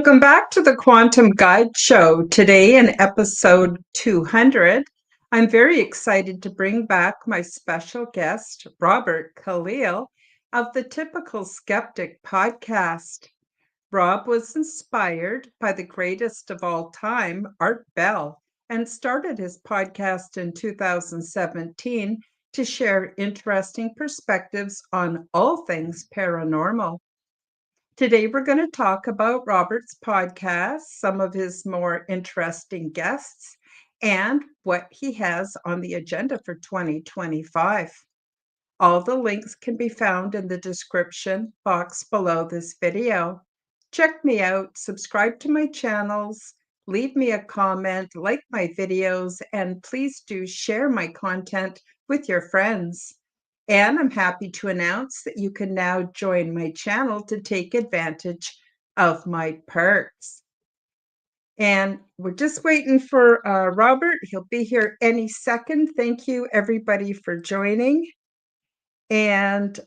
Welcome back to the Quantum Guide Show. Today in episode 200, I'm very excited to bring back my special guest, Robert Kalil of the Typical Skeptic podcast. Rob was inspired by the greatest of all time, Art Bell, and started his podcast in 2017 to share interesting perspectives on all things paranormal. Today, we're going to talk about Robert's podcast, some of his more interesting guests, and what he has on the agenda for 2025. All the links can be found in the description box below this video. Check me out, subscribe to my channels, leave me a comment, like my videos, and please do share my content with your friends. And I'm happy to announce that you can now join my channel to take advantage of my perks. And we're just waiting for Robert. He'll be here any second. Thank you, everybody, for joining. And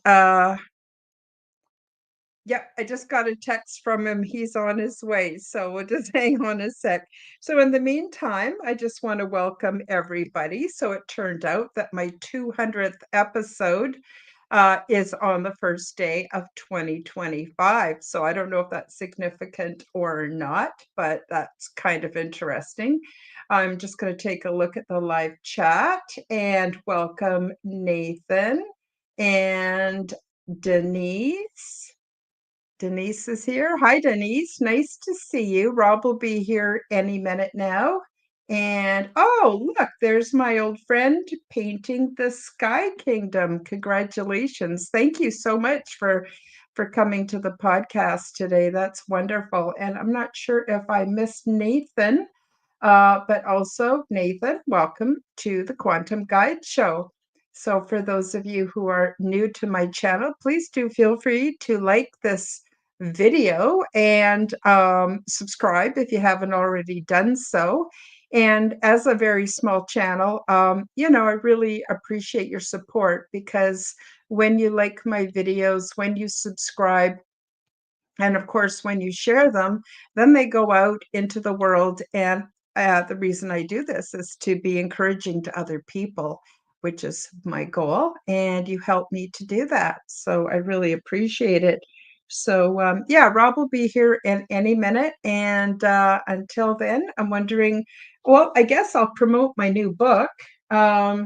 yep, I just got a text from him. He's on his way. So we'll just hang on a sec. So in the meantime, I just want to welcome everybody. So it turned out that my 200th episode is on the first day of 2025. So I don't know if that's significant or not, but that's kind of interesting. I'm just going to take a look at the live chat and welcome Nathan and Denise. Denise is here. Hi, Denise. Nice to see you. Rob will be here any minute now. And oh, look, there's my old friend painting the Sky Kingdom. Congratulations. Thank you so much for coming to the podcast today. That's wonderful. And I'm not sure if I missed Nathan, but also Nathan, welcome to the Quantum Guide Show. So for those of you who are new to my channel, please do feel free to like this video and subscribe if you haven't already done so. And as a very small channel, I really appreciate your support, because when you like my videos, when you subscribe, and of course, when you share them, then they go out into the world. And the reason I do this is to be encouraging to other people, which is my goal. And you help me to do that. So I really appreciate it. So yeah, Rob will be here in any minute. And until then, I'm wondering, well, I guess I'll promote my new book. I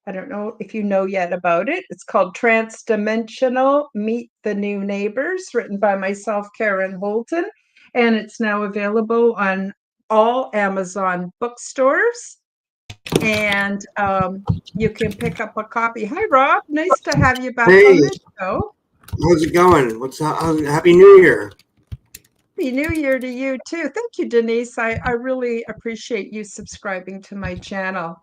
don't know if you know yet about it. It's called Transdimensional Meet the New Neighbors, written by myself, Karen Holton. And it's now available on all Amazon bookstores. And you can pick up a copy. Hi, Rob. Nice to have you back on the show. How's it going? Happy New Year. Happy New Year to you, too. Thank you, Denise. I really appreciate you subscribing to my channel.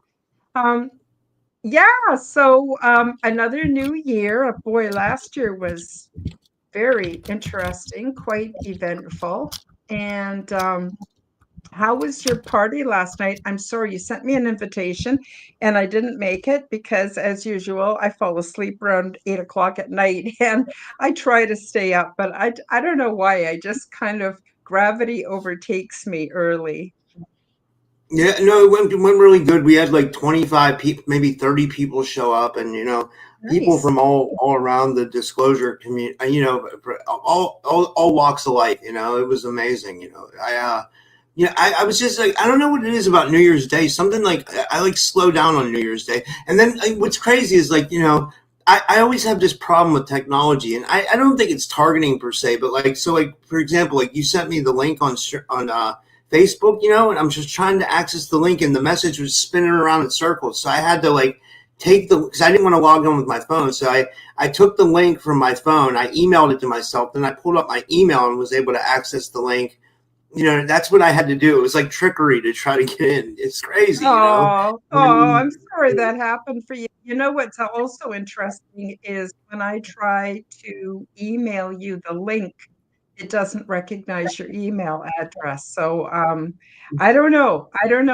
Yeah, so another new year. Boy, last year was very interesting, quite eventful. And how was your party last night? I'm sorry, you sent me an invitation and I didn't make it because, as usual, I fall asleep around 8 o'clock at night, and I try to stay up, but I don't know why. I just kind of, gravity overtakes me early. Yeah, no, it went really good. We had like 25 people, maybe 30 people show up, and people Nice. from all around the disclosure community, all walks of life. It was amazing. I was just like, I don't know what it is about New Year's Day. Something like I like slow down on New Year's Day, and then what's crazy is like I always have this problem with technology, and I don't think it's targeting per se, but for example, like you sent me the link on Facebook, and I'm just trying to access the link, and the message was spinning around in circles. So I had to because I didn't want to log in with my phone. So I took the link from my phone, I emailed it to myself, then I pulled up my email and was able to access the link. That's what I had to do. It was like trickery to try to get in. It's crazy, Oh, I'm sorry that happened for you. You know what's also interesting is when I try to email you the link, it doesn't recognize your email address. So I don't know.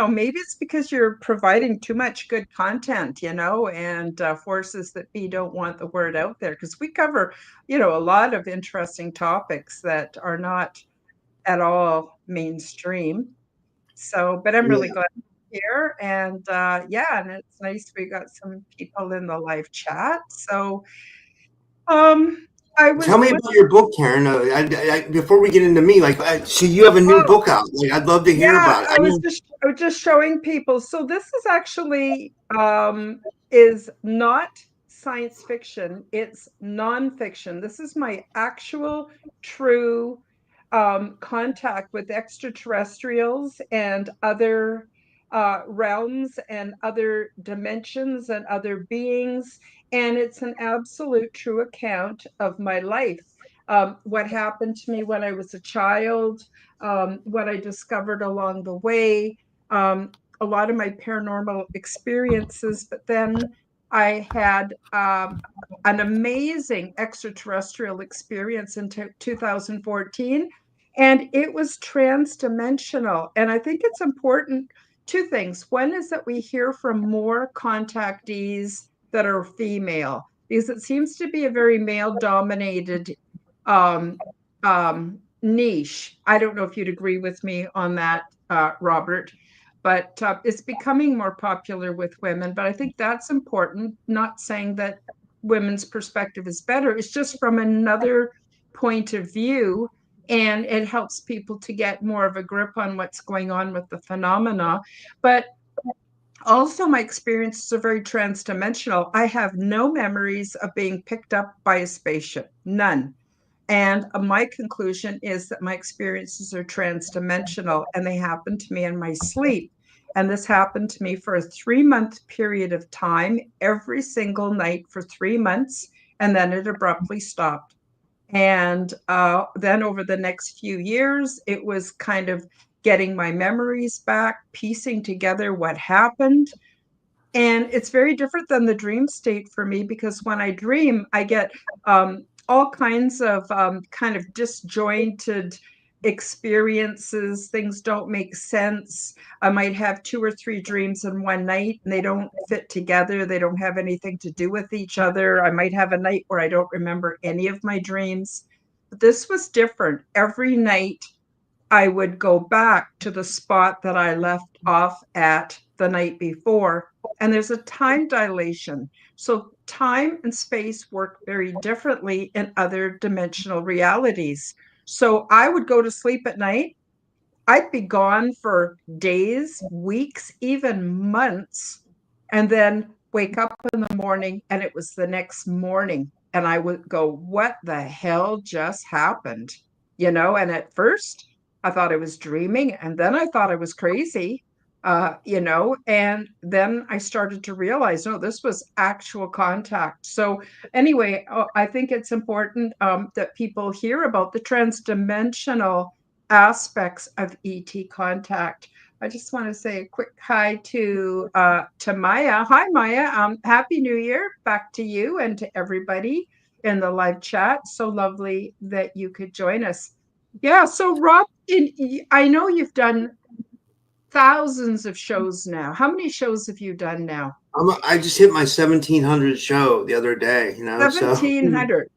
Maybe it's because you're providing too much good content, and forces that be don't want the word out there, because we cover, a lot of interesting topics that are not at all mainstream. So, but I'm really Yeah. glad to hear. And yeah, and it's nice we got some people in the live chat. So, um, I Tell was me what? about your book, Karen. Before we get into me, like, so you have a new Oh, book out. Like, I'd love to hear yeah, about it. I know. I was just showing people. So this is actually is not science fiction. It's nonfiction. This is my actual true contact with extraterrestrials and other realms and other dimensions and other beings. And it's an absolute true account of my life. What happened to me when I was a child, what I discovered along the way, a lot of my paranormal experiences. But then I had an amazing extraterrestrial experience in 2014, and it was transdimensional. And I think it's important. Two things. One is that we hear from more contactees that are female, because it seems to be a very male dominated um, niche. I don't know if you'd agree with me on that, Robert, but it's becoming more popular with women. But I think that's important. Not saying that women's perspective is better, it's just from another point of view. And it helps people to get more of a grip on what's going on with the phenomena. But also, my experiences are very transdimensional. I have no memories of being picked up by a spaceship, none. And my conclusion is that my experiences are transdimensional and they happen to me in my sleep. And this happened to me for a 3 month period of time, every single night for 3 months. And then it abruptly stopped. And then over the next few years, it was kind of getting my memories back, piecing together what happened. And it's very different than the dream state for me, because when I dream, I get all kinds of kind of disjointed experiences. Things don't make sense. I might have two or three dreams in one night and they don't fit together. They don't have anything to do with each other. I might have a night where I don't remember any of my dreams. But this was different. Every night I would go back to the spot that I left off at the night before. And there's a time dilation. So time and space work very differently in other dimensional realities. So I would go to sleep at night. I'd be gone for days, weeks, even months, and then wake up in the morning and it was the next morning. And I would go, what the hell just happened? And at first I thought I was dreaming, and then I thought I was crazy, and then I started to realize, no, this was actual contact. So anyway, I think it's important that people hear about the transdimensional aspects of ET contact. I just want to say a quick hi to Maya. Hi, Maya. Happy New Year back to you and to everybody in the live chat. So lovely that you could join us. Yeah. So Rob, I know you've done thousands of shows now. How many shows have you done now? I just hit my 1700 show the other day. So 1,700.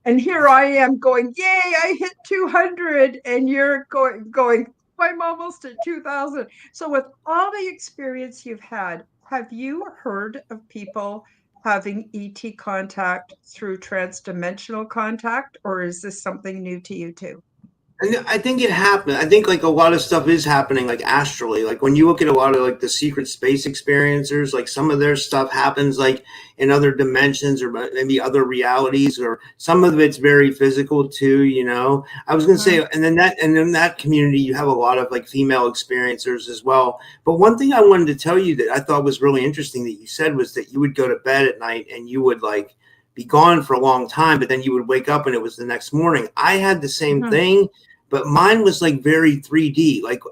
And here I am going, yay, I hit 200. And you're going, I'm almost at 2,000. So with all the experience you've had, have you heard of people having ET contact through transdimensional contact, or is this something new to you too? And I think it happened. I think like a lot of stuff is happening like astrally. Like when you look at a lot of like the secret space experiencers, like some of their stuff happens like in other dimensions or maybe other realities, or some of it's very physical too. I was gonna say, and in that community you have a lot of like female experiencers as well. But one thing I wanted to tell you that I thought was really interesting that you said was that you would go to bed at night and you would like be gone for a long time, but then you would wake up and it was the next morning. I had the same Mhm. thing, but mine was like very 3D. Like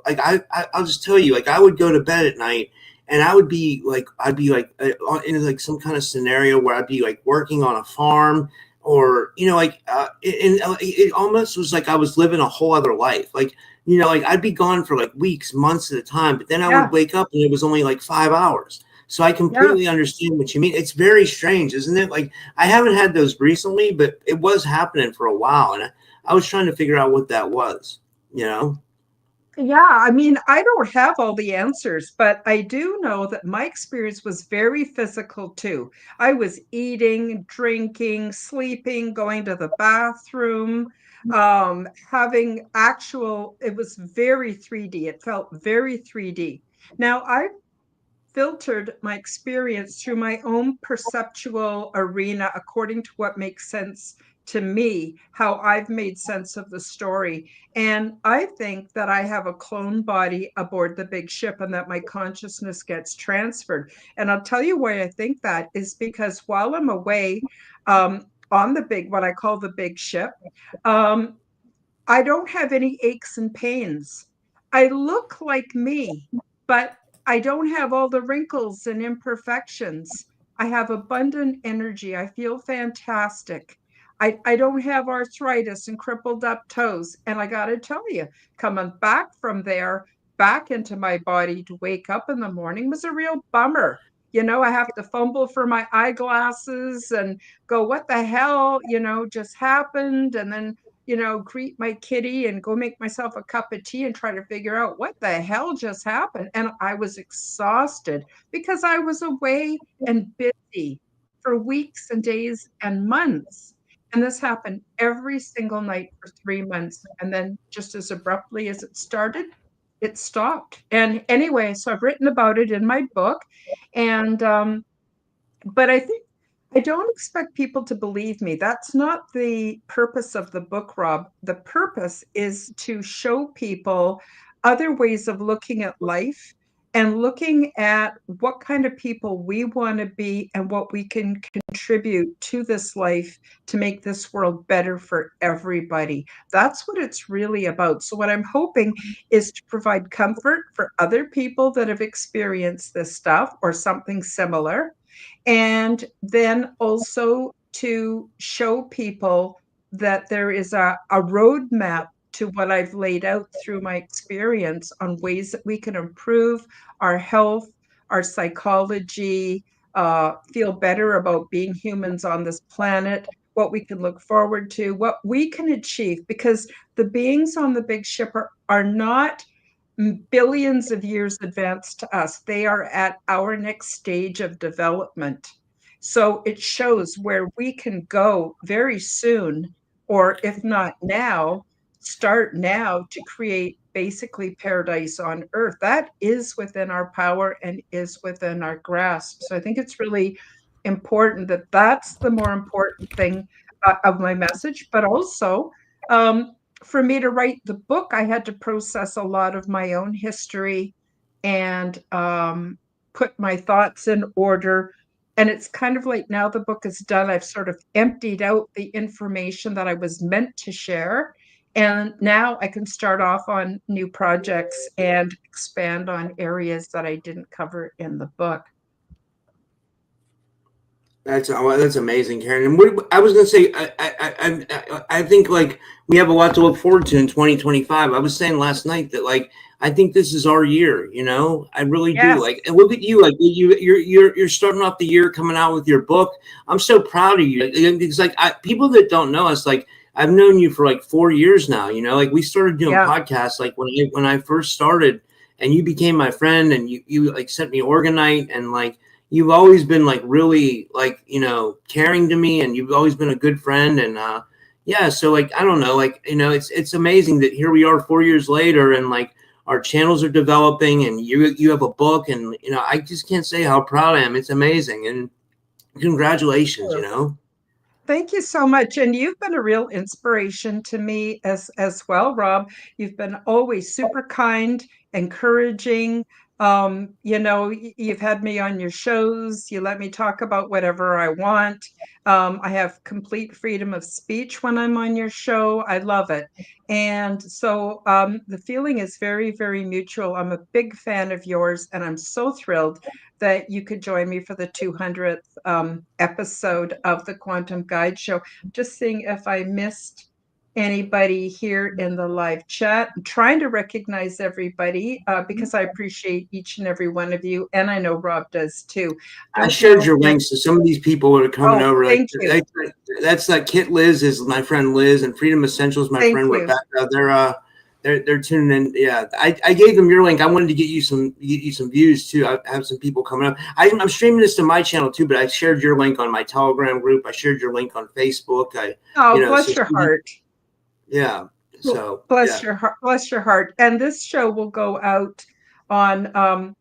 I'll just tell you, like I would go to bed at night and I'd be like in like some kind of scenario where I'd be like working on a farm, or it almost was like I was living a whole other life. Like like I'd be gone for like weeks, months at a time, but then I would Yeah, wake up and it was only like 5 hours. So I yeah. completely understand what you mean. It's very strange, isn't it? Like I haven't had those recently, but it was happening for a while, and I was trying to figure out what that was. you know? Yeah, I mean, I don't have all the answers, but I do know that my experience was very physical too. I was eating, drinking, sleeping, going to the bathroom, having actual, it was very 3D. It felt very 3D. Now, I filtered my experience through my own perceptual arena according to what makes sense to me, how I've made sense of the story. And I think that I have a clone body aboard the big ship and that my consciousness gets transferred. And I'll tell you why I think that is because while I'm away on the big, what I call the big ship, um, I don't have any aches and pains. I look like me, but I don't have all the wrinkles and imperfections. I have abundant energy. I feel fantastic. I don't have arthritis and crippled up toes. And I got to tell you, coming back from there, back into my body to wake up in the morning was a real bummer. I have to fumble for my eyeglasses and go, what the hell, just happened? And then greet my kitty and go make myself a cup of tea and try to figure out what the hell just happened. And I was exhausted because I was away and busy for weeks and days and months. And this happened every single night for 3 months. And then just as abruptly as it started, it stopped. And anyway, so I've written about it in my book. And but I don't expect people to believe me. That's not the purpose of the book, Rob. The purpose is to show people other ways of looking at life and looking at what kind of people we want to be and what we can contribute to this life to make this world better for everybody. That's what it's really about. So, what I'm hoping is to provide comfort for other people that have experienced this stuff or something similar, and then also to show people that there is a roadmap to what I've laid out through my experience on ways that we can improve our health, our psychology, feel better about being humans on this planet, what we can look forward to, what we can achieve, because the beings on the big ship are not billions of years advanced to us. They are at our next stage of development. So it shows where we can go very soon, or if not now, start now to create basically paradise on earth. That is within our power and is within our grasp. So I think it's really important that that's the more important thing of my message, but also um, for me to write the book, I had to process a lot of my own history and put my thoughts in order. And it's kind of like now the book is done, I've sort of emptied out the information that I was meant to share. And now I can start off on new projects and expand on areas that I didn't cover in the book. That's amazing, Karen. And I was gonna say, I think like we have a lot to look forward to in 2025. I was saying last night that like I think this is our year. I really do. Yes. Like, and look at you, like you're starting off the year coming out with your book. I'm so proud of you. It's like people that don't know us, like I've known you for like 4 years now. Like we started doing Yeah. podcasts like when I first started, and you became my friend, and you like sent me Organite, and like you've always been like really like caring to me, and you've always been a good friend. And yeah, so like I don't know, like it's amazing that here we are 4 years later, and like our channels are developing, and you have a book, and I just can't say how proud I am. It's amazing, and congratulations. Thank you so much. And you've been a real inspiration to me as well, Rob. You've been always super kind, encouraging. You've had me on your shows. You let me talk about whatever I want. I have complete freedom of speech when I'm on your show. I love it. And so the feeling is very, very mutual. I'm a big fan of yours, and I'm so thrilled that you could join me for the 200th episode of the Quantum Guide Show. Just seeing if I missed anybody here in the live chat. I'm trying to recognize everybody because I appreciate each and every one of you, and I know Rob does too. I Don't shared know your if. links to some of these people that are coming Oh, over. Like thank you. that's like Kit Liz is my friend Liz, and Freedom Essentials, my Thank friend you. Rebecca. they're tuning in. Yeah, I gave them your link. I wanted to get you some views too. I have some people coming up. I'm streaming this to my channel too, but I shared your link on my Telegram group. I shared your link on Facebook. Oh, So bless your heart. yeah. Well, So bless yeah, your heart. Bless your heart. And this show will go out on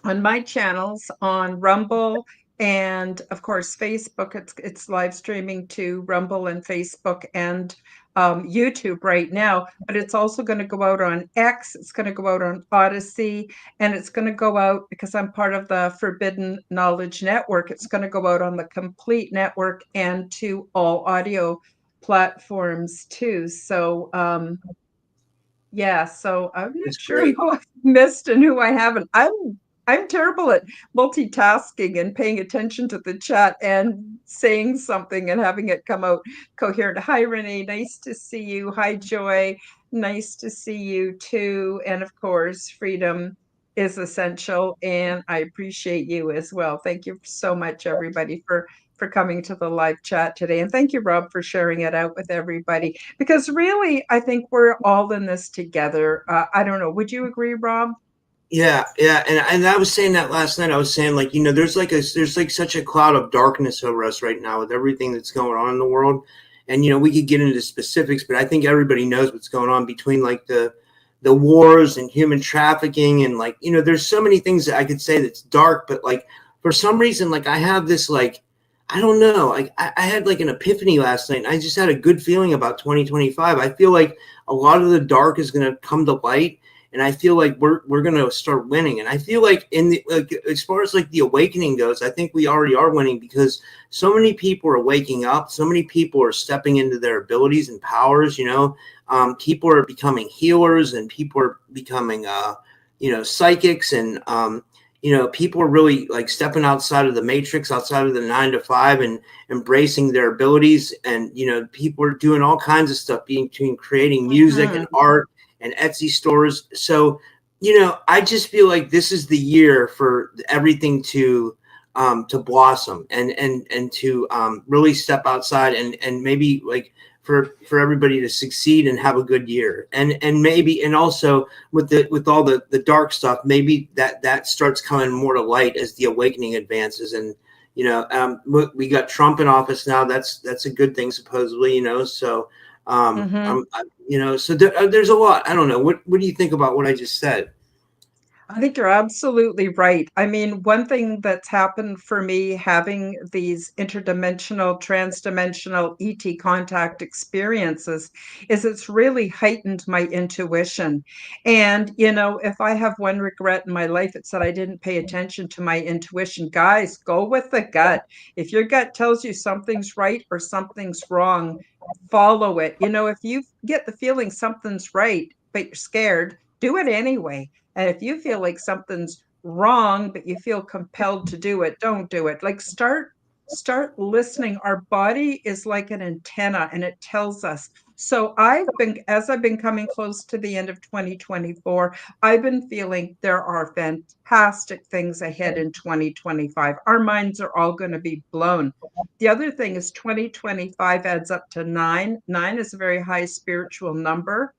my channels on Rumble and of course Facebook. It's live streaming to Rumble and Facebook and YouTube right now, but it's also going to go out on X. It's going to go out on Odyssey, and it's going to go out because I'm part of the Forbidden Knowledge Network. It's going to go out on the complete network and to all audio platforms too. So yeah, so I'm not that's sure great. who I've missed and who I haven't. I'm terrible at multitasking and paying attention to the chat and saying something and having it come out coherent. Hi, Renee. Nice to see you. Hi, Joy. Nice to see you too. And of course, freedom is essential, and I appreciate you as well. Thank you so much, everybody, for coming to the live chat today. And thank you, Rob, for sharing it out with everybody. Because really, I think we're all in this together. I don't know. Would you agree, Rob? Yeah, yeah, and I was saying that last night. I was saying like there's like such a cloud of darkness over us right now with everything that's going on in the world, and we could get into specifics, but I think everybody knows what's going on between like the wars and human trafficking and like there's so many things that I could say that's dark, but like for some reason like I have this like I don't know like I had like an epiphany last night. And I just had a good feeling about 2025. I feel like a lot of the dark is going to come to light, and I feel like we're gonna start winning. And I feel like as far as like the awakening goes, I think we already are winning because so many people are waking up, so many people are stepping into their abilities and powers. People are becoming healers, and people are becoming psychics, and people are really like stepping outside of the matrix, outside of the 9 to 5, and embracing their abilities. And people are doing all kinds of stuff between creating music and art and Etsy stores. So, I just feel like this is the year for everything to blossom and to really step outside and maybe like for everybody to succeed and have a good year. And maybe, and also with all the dark stuff, maybe that starts coming more to light as the awakening advances. And, we got Trump in office now. That's a good thing, supposedly, so, so there's a lot. I don't know. What do you think about what I just said? I think you're absolutely right. I mean, one thing that's happened for me having these interdimensional, transdimensional ET contact experiences is it's really heightened my intuition. And, if I have one regret in my life, it's that I didn't pay attention to my intuition. Guys, go with the gut. If your gut tells you something's right or something's wrong, follow it. If you get the feeling something's right, but you're scared, do it anyway. And if you feel like something's wrong, but you feel compelled to do it, don't do it. Like start listening. Our body is like an antenna and it tells us. So as I've been coming close to the end of 2024, I've been feeling there are fantastic things ahead in 2025. Our minds are all going to be blown. The other thing is 2025 adds up to 9. 9 is a very high spiritual number.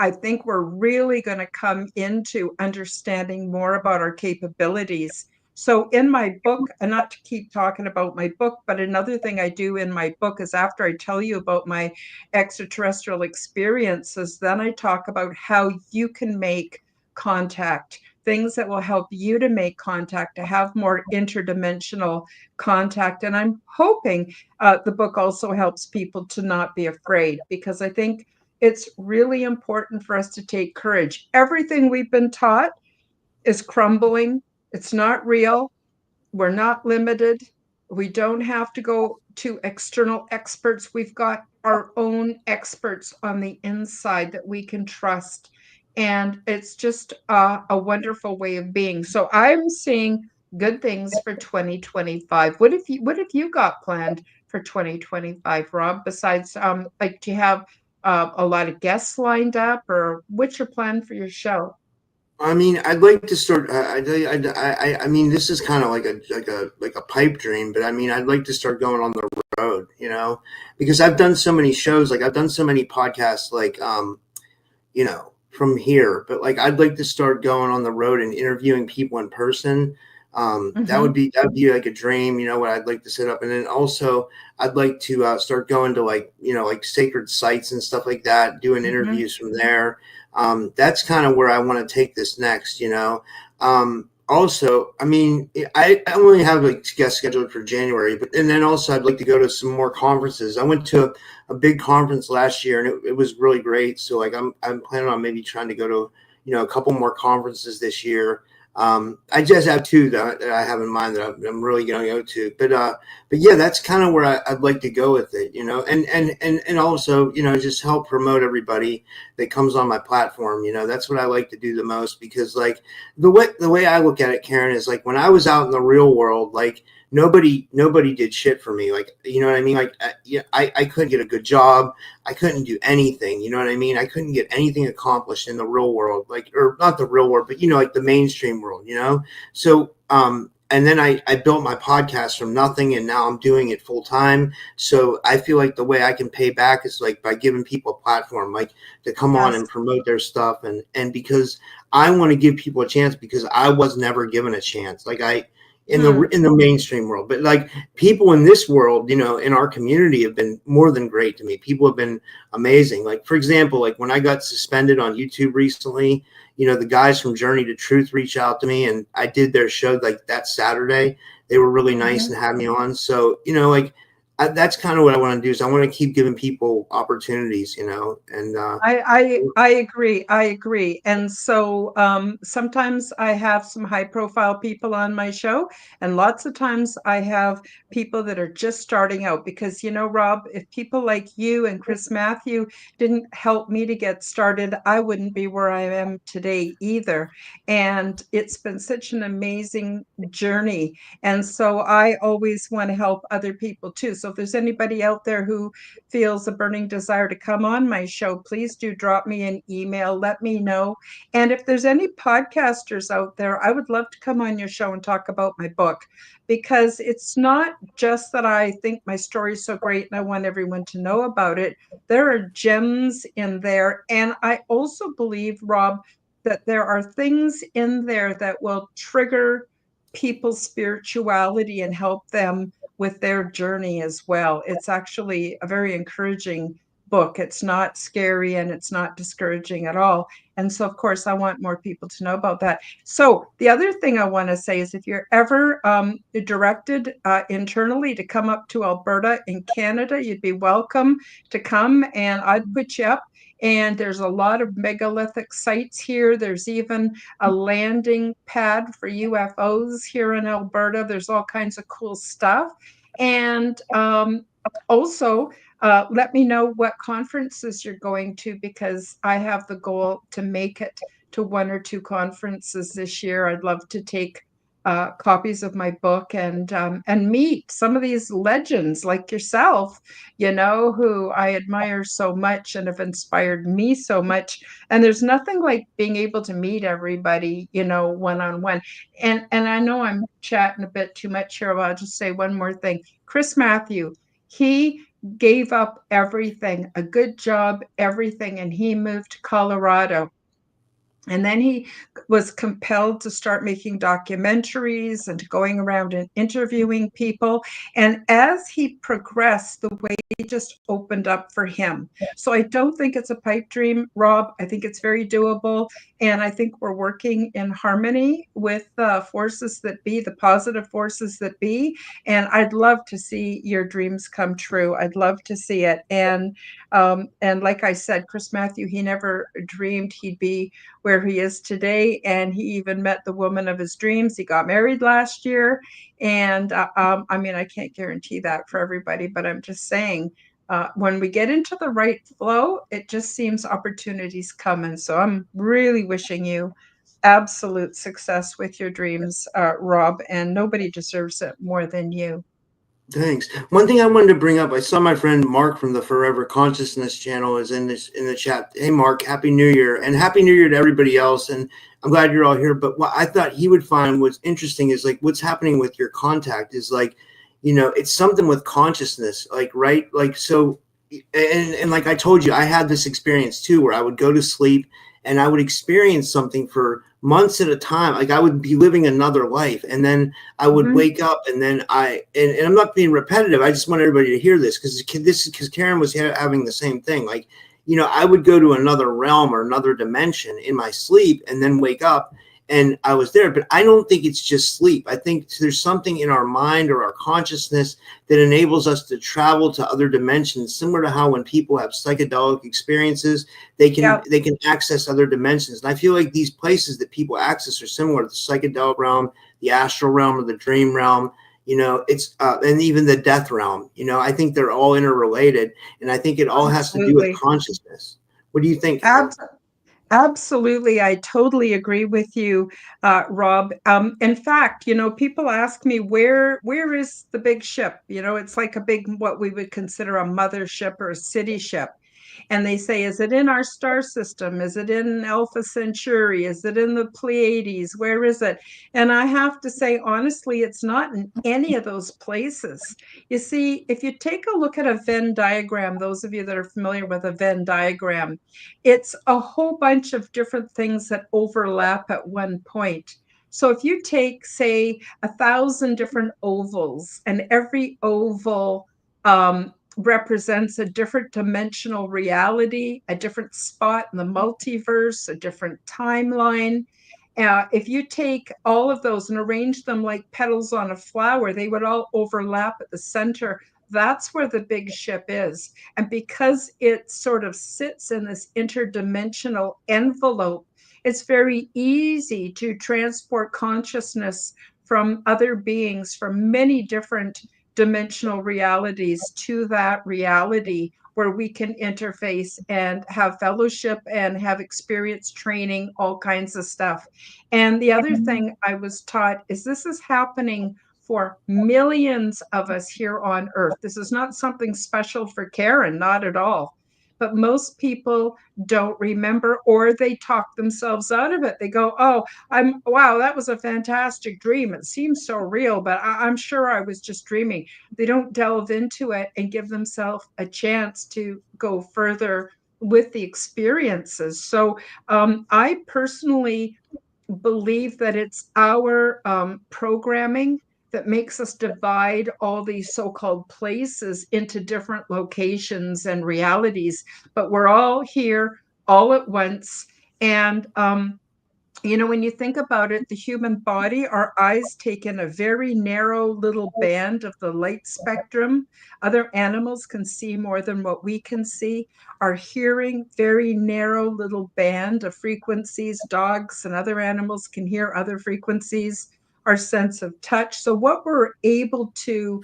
I think we're really going to come into understanding more about our capabilities. So, in my book, and not to keep talking about my book, but another thing I do in my book is after I tell you about my extraterrestrial experiences, then I talk about how you can make contact, things that will help you to make contact, to have more interdimensional contact. And I'm hoping the book also helps people to not be afraid, because I think it's really important for us to take courage. Everything we've been taught is crumbling. It's not real. We're not limited. We don't have to go to external experts. We've got our own experts on the inside that we can trust. And it's just a wonderful way of being. So I'm seeing good things for 2025. What have you got planned for 2025, Rob? Besides, like, do you have a lot of guests lined up, or what's your plan for your show? I mean, I'd like to start. I mean, this is kind of like a pipe dream, but I mean, I'd like to start going on the road, because I've done so many shows, like I've done so many podcasts, like from here, but like I'd like to start going on the road and interviewing people in person. Mm-hmm. That would be like a dream, what I'd like to set up. And then also I'd like to start going to like, like sacred sites and stuff like that, doing Mm-hmm. interviews from there. That's kind of where I want to take this next. Also, I mean, I only have a guest scheduled for January, but and then also I'd like to go to some more conferences. I went to a big conference last year, and it was really great. So like I'm planning on maybe trying to go to a couple more conferences this year. I just have two that I have in mind that I'm really going to go to, but yeah, that's kind of where I'd like to go with it, and also just help promote everybody that comes on my platform. That's what I like to do the most, because like the way I look at it, Karen, is like when I was out in the real world, like nobody did shit for me. Like, you know what I mean? Like, I couldn't get a good job. I couldn't do anything. You know what I mean? I couldn't get anything accomplished in the real world, like, or not the real world, but like the mainstream world. So, and then I built my podcast from nothing, and now I'm doing it full time. So I feel like the way I can pay back is like by giving people a platform, like to come on Yes. and promote their stuff. And because I want to give people a chance, because I was never given a chance. Like Mm. in the mainstream world, but like people in this world, in our community have been more than great to me. People have been amazing. Like, for example, like when I got suspended on YouTube recently, the guys from Journey to Truth reached out to me, and I did their show like that Saturday. They were really nice Mhm. and had me on. So, like that's kind of what I want to do. Is I want to keep giving people opportunities, and I agree. I agree. And so sometimes I have some high profile people on my show, and lots of times I have people that are just starting out because, Rob, if people like you and Chris Matthew didn't help me to get started, I wouldn't be where I am today either. And it's been such an amazing journey. And so I always want to help other people too. So if there's anybody out there who feels a burning desire to come on my show, please do drop me an email. Let me know. And if there's any podcasters out there, I would love to come on your show and talk about my book, because it's not just that I think my story is so great and I want everyone to know about it. There are gems in there. And I also believe, Rob, that there are things in there that will trigger people's spirituality and help them with their journey as well. It's actually a very encouraging book. It's not scary and it's not discouraging at all. And so, of course, I want more people to know about that. So, the other thing I want to say is if you're ever directed internally to come up to Alberta in Canada, you'd be welcome to come, and I'd put you up. And there's a lot of megalithic sites here. There's even a landing pad for UFOs here in Alberta. There's all kinds of cool stuff. And also, let me know what conferences you're going to, because I have the goal to make it to one or two conferences this year. I'd love to take copies of my book and meet some of these legends like yourself, who I admire so much and have inspired me so much. And there's nothing like being able to meet everybody, one on one. And I know I'm chatting a bit too much here, but I'll just say one more thing. Chris Matthew, he gave up everything, a good job, everything, and he moved to Colorado. And then he was compelled to start making documentaries and going around and interviewing people. And as he progressed, the way just opened up for him. So I don't think it's a pipe dream, Rob. I think it's very doable. And I think we're working in harmony with the forces that be, the positive forces that be. And I'd love to see your dreams come true. I'd love to see it. And like I said, Chris Matthew, he never dreamed he'd be where he is today. And he even met the woman of his dreams. He got married last year. And I mean, I can't guarantee that for everybody, but I'm just saying, when we get into the right flow, it just seems opportunities come. And so I'm really wishing you absolute success with your dreams, Rob, and nobody deserves it more than you. Thanks. One thing I wanted to bring up, I saw my friend Mark from the Forever Consciousness channel is in the chat. Hey Mark, Happy New Year, and Happy New Year to everybody else. And I'm glad you're all here. But what I thought he would find was interesting is like what's happening with your contact is like, it's something with consciousness, like right, like so. and like I told you, I had this experience too, where I would go to sleep and I would experience something for months at a time. Like I would be living another life, and then I would Mhm. wake up, and then and I'm not being repetitive. I just want everybody to hear this, because Karen was having the same thing. Like, I would go to another realm or another dimension in my sleep, and then wake up, and I was there. But I don't think it's just sleep. I think there's something in our mind or our consciousness that enables us to travel to other dimensions, similar to how when people have psychedelic experiences, they can Yep. they can access other dimensions. And I feel like these places that people access are similar to the psychedelic realm, the astral realm, or the dream realm. It's and even the death realm. I think they're all interrelated, and I think it all has to do with Absolutely. consciousness. What do you think, Karen? Abs Absolutely. I totally agree with you, Rob. In fact, people ask me where is the big ship? It's like a big, what we would consider a mothership or a city ship. And they say, is it in our star system? Is it in Alpha Centauri? Is it in the Pleiades? Where is it? And I have to say, honestly, it's not in any of those places. You see, if you take a look at a Venn diagram, those of you that are familiar with a Venn diagram, it's a whole bunch of different things that overlap at one point. So if you take, say, 1,000 different ovals, and every oval represents a different dimensional reality, a different spot in the multiverse, a different timeline. If you take all of those and arrange them like petals on a flower, they would all overlap at the center. That's where the big ship is. And because it sort of sits in this interdimensional envelope, it's very easy to transport consciousness from other beings from many different dimensional realities to that reality where we can interface and have fellowship and have experience training, all kinds of stuff. And the other thing I was taught is this is happening for millions of us here on Earth. This is not something special for Karen, not at all. But most people don't remember, or they talk themselves out of it. They go, "Oh, wow, that was a fantastic dream. It seems so real, but I'm sure I was just dreaming." They don't delve into it and give themselves a chance to go further with the experiences. So I personally believe that it's our programming that makes us divide all these so-called places into different locations and realities, but we're all here all at once. And when you think about it, the human body, our eyes take in a very narrow little band of the light spectrum. Other animals can see more than what we can see. Our hearing, very narrow little band of frequencies. Dogs and other animals can hear other frequencies. Our sense of touch. So, what we're able to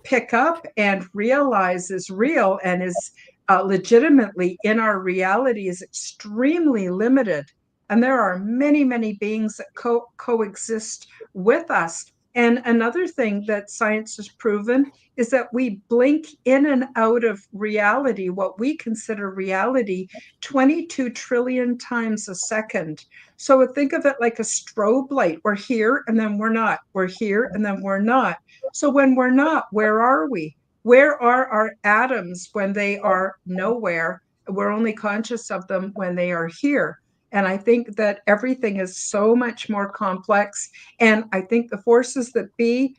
pick up and realize is real and is legitimately in our reality is extremely limited, and there are many, many beings that coexist with us. And another thing that science has proven is that we blink in and out of reality, what we consider reality, 22 trillion times a second. So think of it like a strobe light. We're here and then we're not. We're here and then we're not. So when we're not, where are we? Where are our atoms when they are nowhere? We're only conscious of them when they are here. And I think that everything is so much more complex. And I think the forces that be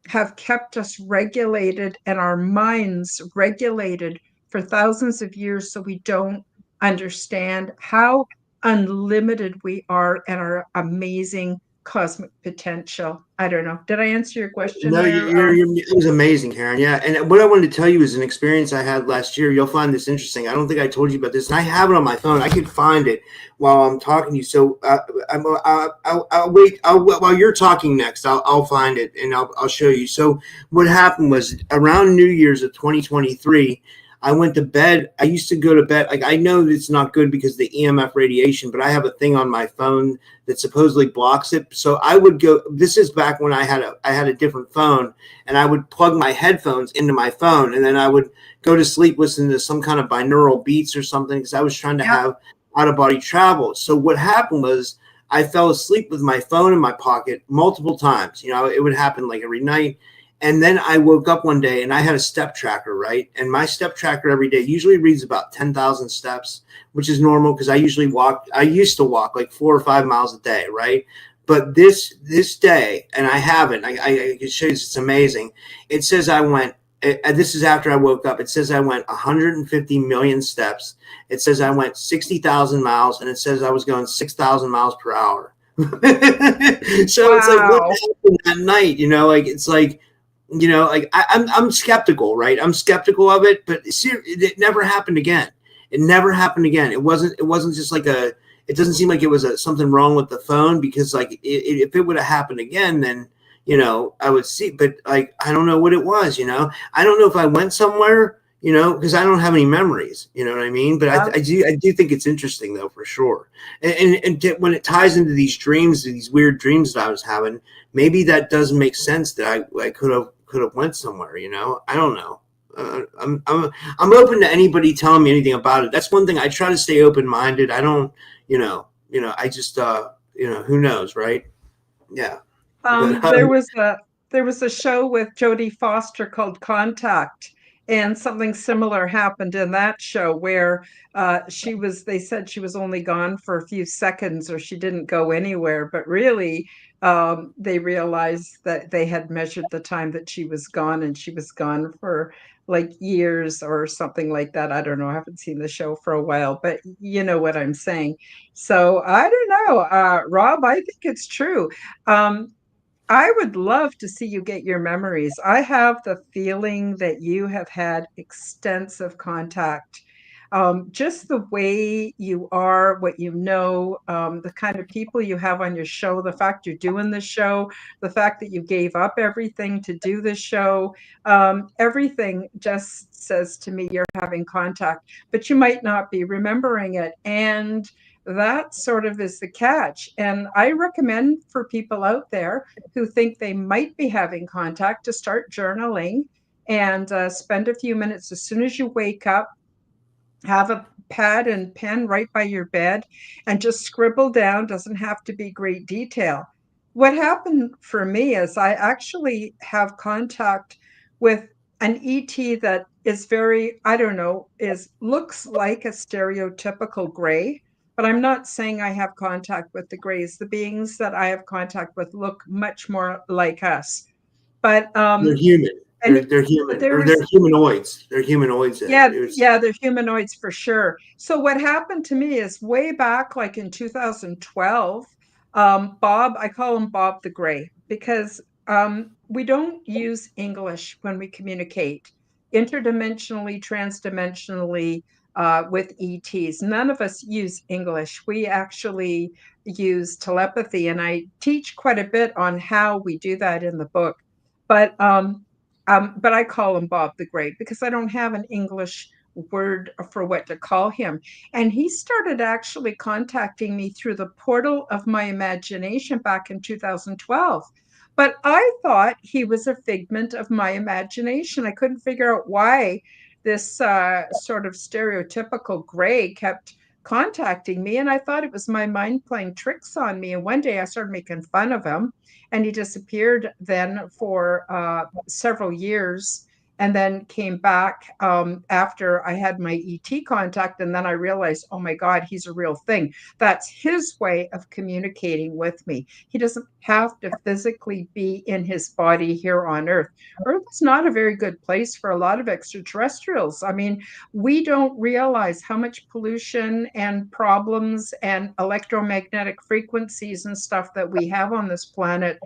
have kept us regulated and our minds regulated for thousands of years so we don't understand how unlimited we are and our amazing cosmic potential. I don't know. Did I answer your question No, there? it was amazing, Karen. Yeah, and what I wanted to tell you is an experience I had last year. You'll find this interesting. I don't think I told you about this, and I have it on my phone. I could find it while I'm talking to you. So I'll wait. While you're talking next, I'll find it and I'll show you. So what happened was around New Year's of 2023. I went to bed. I used to go to bed. Like, I know it's not good because of the EMF radiation, but I have a thing on my phone that supposedly blocks it. So I would go. This is back when I had a different phone, and I would plug my headphones into my phone, and then I would go to sleep listening to some kind of binaural beats or something, because I was trying to Yep. have out of body travel. So what happened was I fell asleep with my phone in my pocket multiple times. It would happen like every night. And then I woke up one day and I had a step tracker, right? And my step tracker every day usually reads about 10,000 steps, which is normal because I used to walk like 4 or 5 miles a day, right? But this day, and I haven't, I can show you, it's amazing. It says I went, this is after I woke up. It says I went 150 million steps. It says I went 60,000 miles, and it says I was going 6,000 miles per hour. So it's like, what Wow. happened that night? Like, it's like, like I'm skeptical, right? I'm skeptical of it, but it never happened again. It never happened again. It wasn't just like it doesn't seem like it was something wrong with the phone, because like if it would have happened again, then I would see. But like, I don't know what it was. I don't know if I went somewhere. Because I don't have any memories. You know what I mean? But I do think it's interesting though, for sure. And when it ties into these dreams, these weird dreams that I was having, maybe that does make sense that I could have went somewhere. I don't know. I'm open to anybody telling me anything about it. That's one thing. I try to stay open minded. I don't. I just who knows, right? Yeah. But There was a show with Jodie Foster called Contact, and something similar happened in that show where they said she was only gone for a few seconds or she didn't go anywhere, but really they realized that they had measured the time that she was gone, and she was gone for like years or something like that. I don't know. I haven't seen the show for a while, but you know what I'm saying. So I don't know. Rob, I think it's true. Um, I would love to see you get your memories. I have the feeling that you have had extensive contact. Just the way you are, what you know, the kind of people you have on your show, the fact you're doing the show, the fact that you gave up everything to do the show, everything just says to me you're having contact, but you might not be remembering it. And that sort of is the catch. And I recommend for people out there who think they might be having contact to start journaling and spend a few minutes as soon as you wake up, have a pad and pen right by your bed and just scribble down. Doesn't have to be great detail. What happened for me is I actually have contact with an ET that is very, I don't know, is looks like a stereotypical gray, but I'm not saying I have contact with the grays. The beings that I have contact with look much more like us. But they're human. and They're but human, there or they're was humanoids. They're humanoids. yeah, It was yeah, they're humanoids for sure. So what happened to me is way back, like in 2012, Bob, I call him Bob the Gray because we don't use English when we communicate interdimensionally, transdimensionally with ETs. None of us use English. We actually use telepathy, and I teach quite a bit on how we do that in the book. But but I call him Bob the Great because I don't have an English word for what to call him. And he started actually contacting me through the portal of my imagination back in 2012. But I thought he was a figment of my imagination. I couldn't figure out why this sort of stereotypical gray kept contacting me. And I thought it was my mind playing tricks on me. And one day I started making fun of him, and he disappeared then for several years, and then came back after I had my ET contact. And then I realized, oh my God, he's a real thing. That's his way of communicating with me. He doesn't have to physically be in his body here on Earth. Earth is not a very good place for a lot of extraterrestrials. I mean, we don't realize how much pollution and problems and electromagnetic frequencies and stuff that we have on this planet,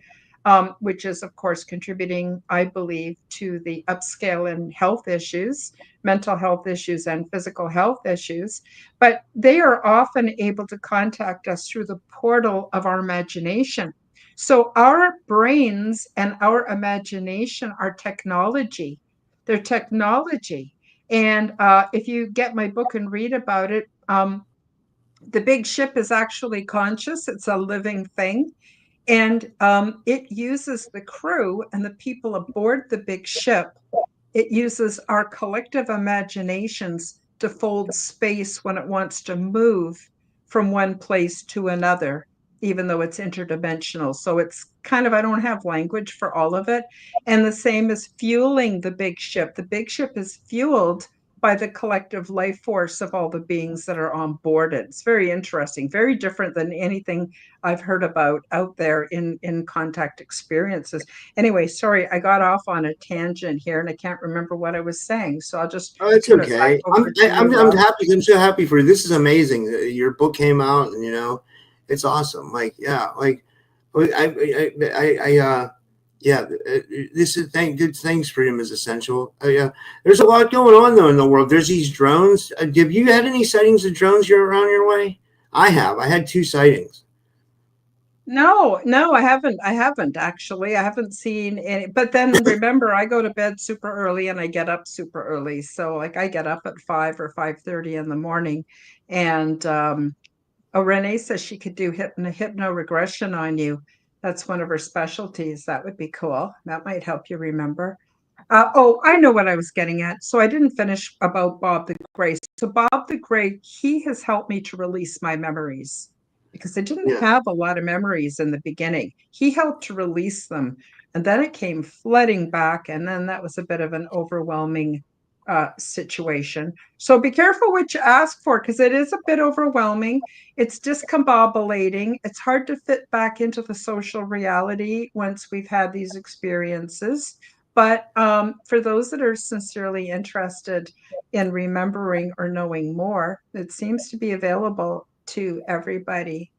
which is, of course, contributing, I believe, to the upscale in health issues, mental health issues, and physical health issues. But they are often able to contact us through the portal of our imagination. So our brains and our imagination are technology. They're technology. And if you get my book and read about it, the big ship is actually conscious. It's a living thing. And it uses the crew and the people aboard the big ship. It uses our collective imaginations to fold space when it wants to move from one place to another. even though it's interdimensional. So it's kind of, I don't have language for all of it. And the same as fueling the big ship. The big ship is fueled by the collective life force of all the beings that are on board it. It's very interesting, very different than anything I've heard about out there in contact experiences. Anyway, sorry, I got off on a tangent here and I can't remember what I was saying. So I'll just Oh, it's turn it back okay. over to you, I'm Rob. happy. I'm so happy for you. This is amazing. Your book came out, and it's awesome. Like, yeah, like yeah. This is good. Thanks. Freedom is essential. Yeah. There's a lot going on though in the world. There's these drones. Have you had any sightings of drones you're around your way? I have. I had two sightings. No, no, I haven't. I haven't actually. I haven't seen any. But then remember, I go to bed super early and I get up super early. So like I get up at 5 or 5:30 in the morning, and oh, Renee says she could do hypno regression on you. That's one of her specialties. That would be cool. That might help you remember. Oh, I know what I was getting at. So I didn't finish about Bob the Gray. So Bob the Gray, he has helped me to release my memories because I didn't Yeah. have a lot of memories in the beginning. He helped to release them. And then it came flooding back. And then that was a bit of an overwhelming situation. So be careful what you ask for because it is a bit overwhelming. It's discombobulating. It's hard to fit back into the social reality once we've had these experiences. But for those that are sincerely interested in remembering or knowing more, it seems to be available to everybody.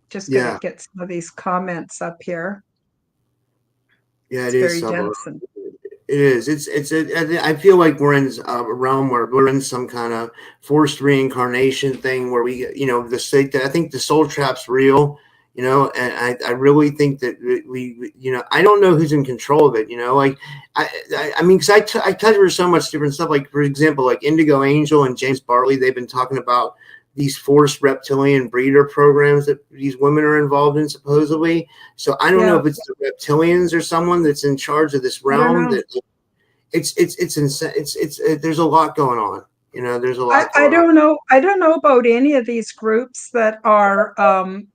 Just going to Yeah. get some of these comments up here. Yeah. It It's is very subtle. dense. And It is. I feel like we're in a realm where we're in some kind of forced reincarnation thing where the state that I think the soul trap's real, and I really think that I don't know who's in control of it, like, I mean, because I cover so much different stuff. Like, for example, like Indigo Angel and James Bartley, they've been talking about these forced reptilian breeder programs that these women are involved in, supposedly. So I don't know yeah, if it's the reptilians or someone that's in charge of this I don't realm. know. That it's insane. There's a lot going on. There's a lot I going on. don't know. I don't know about any of these groups that are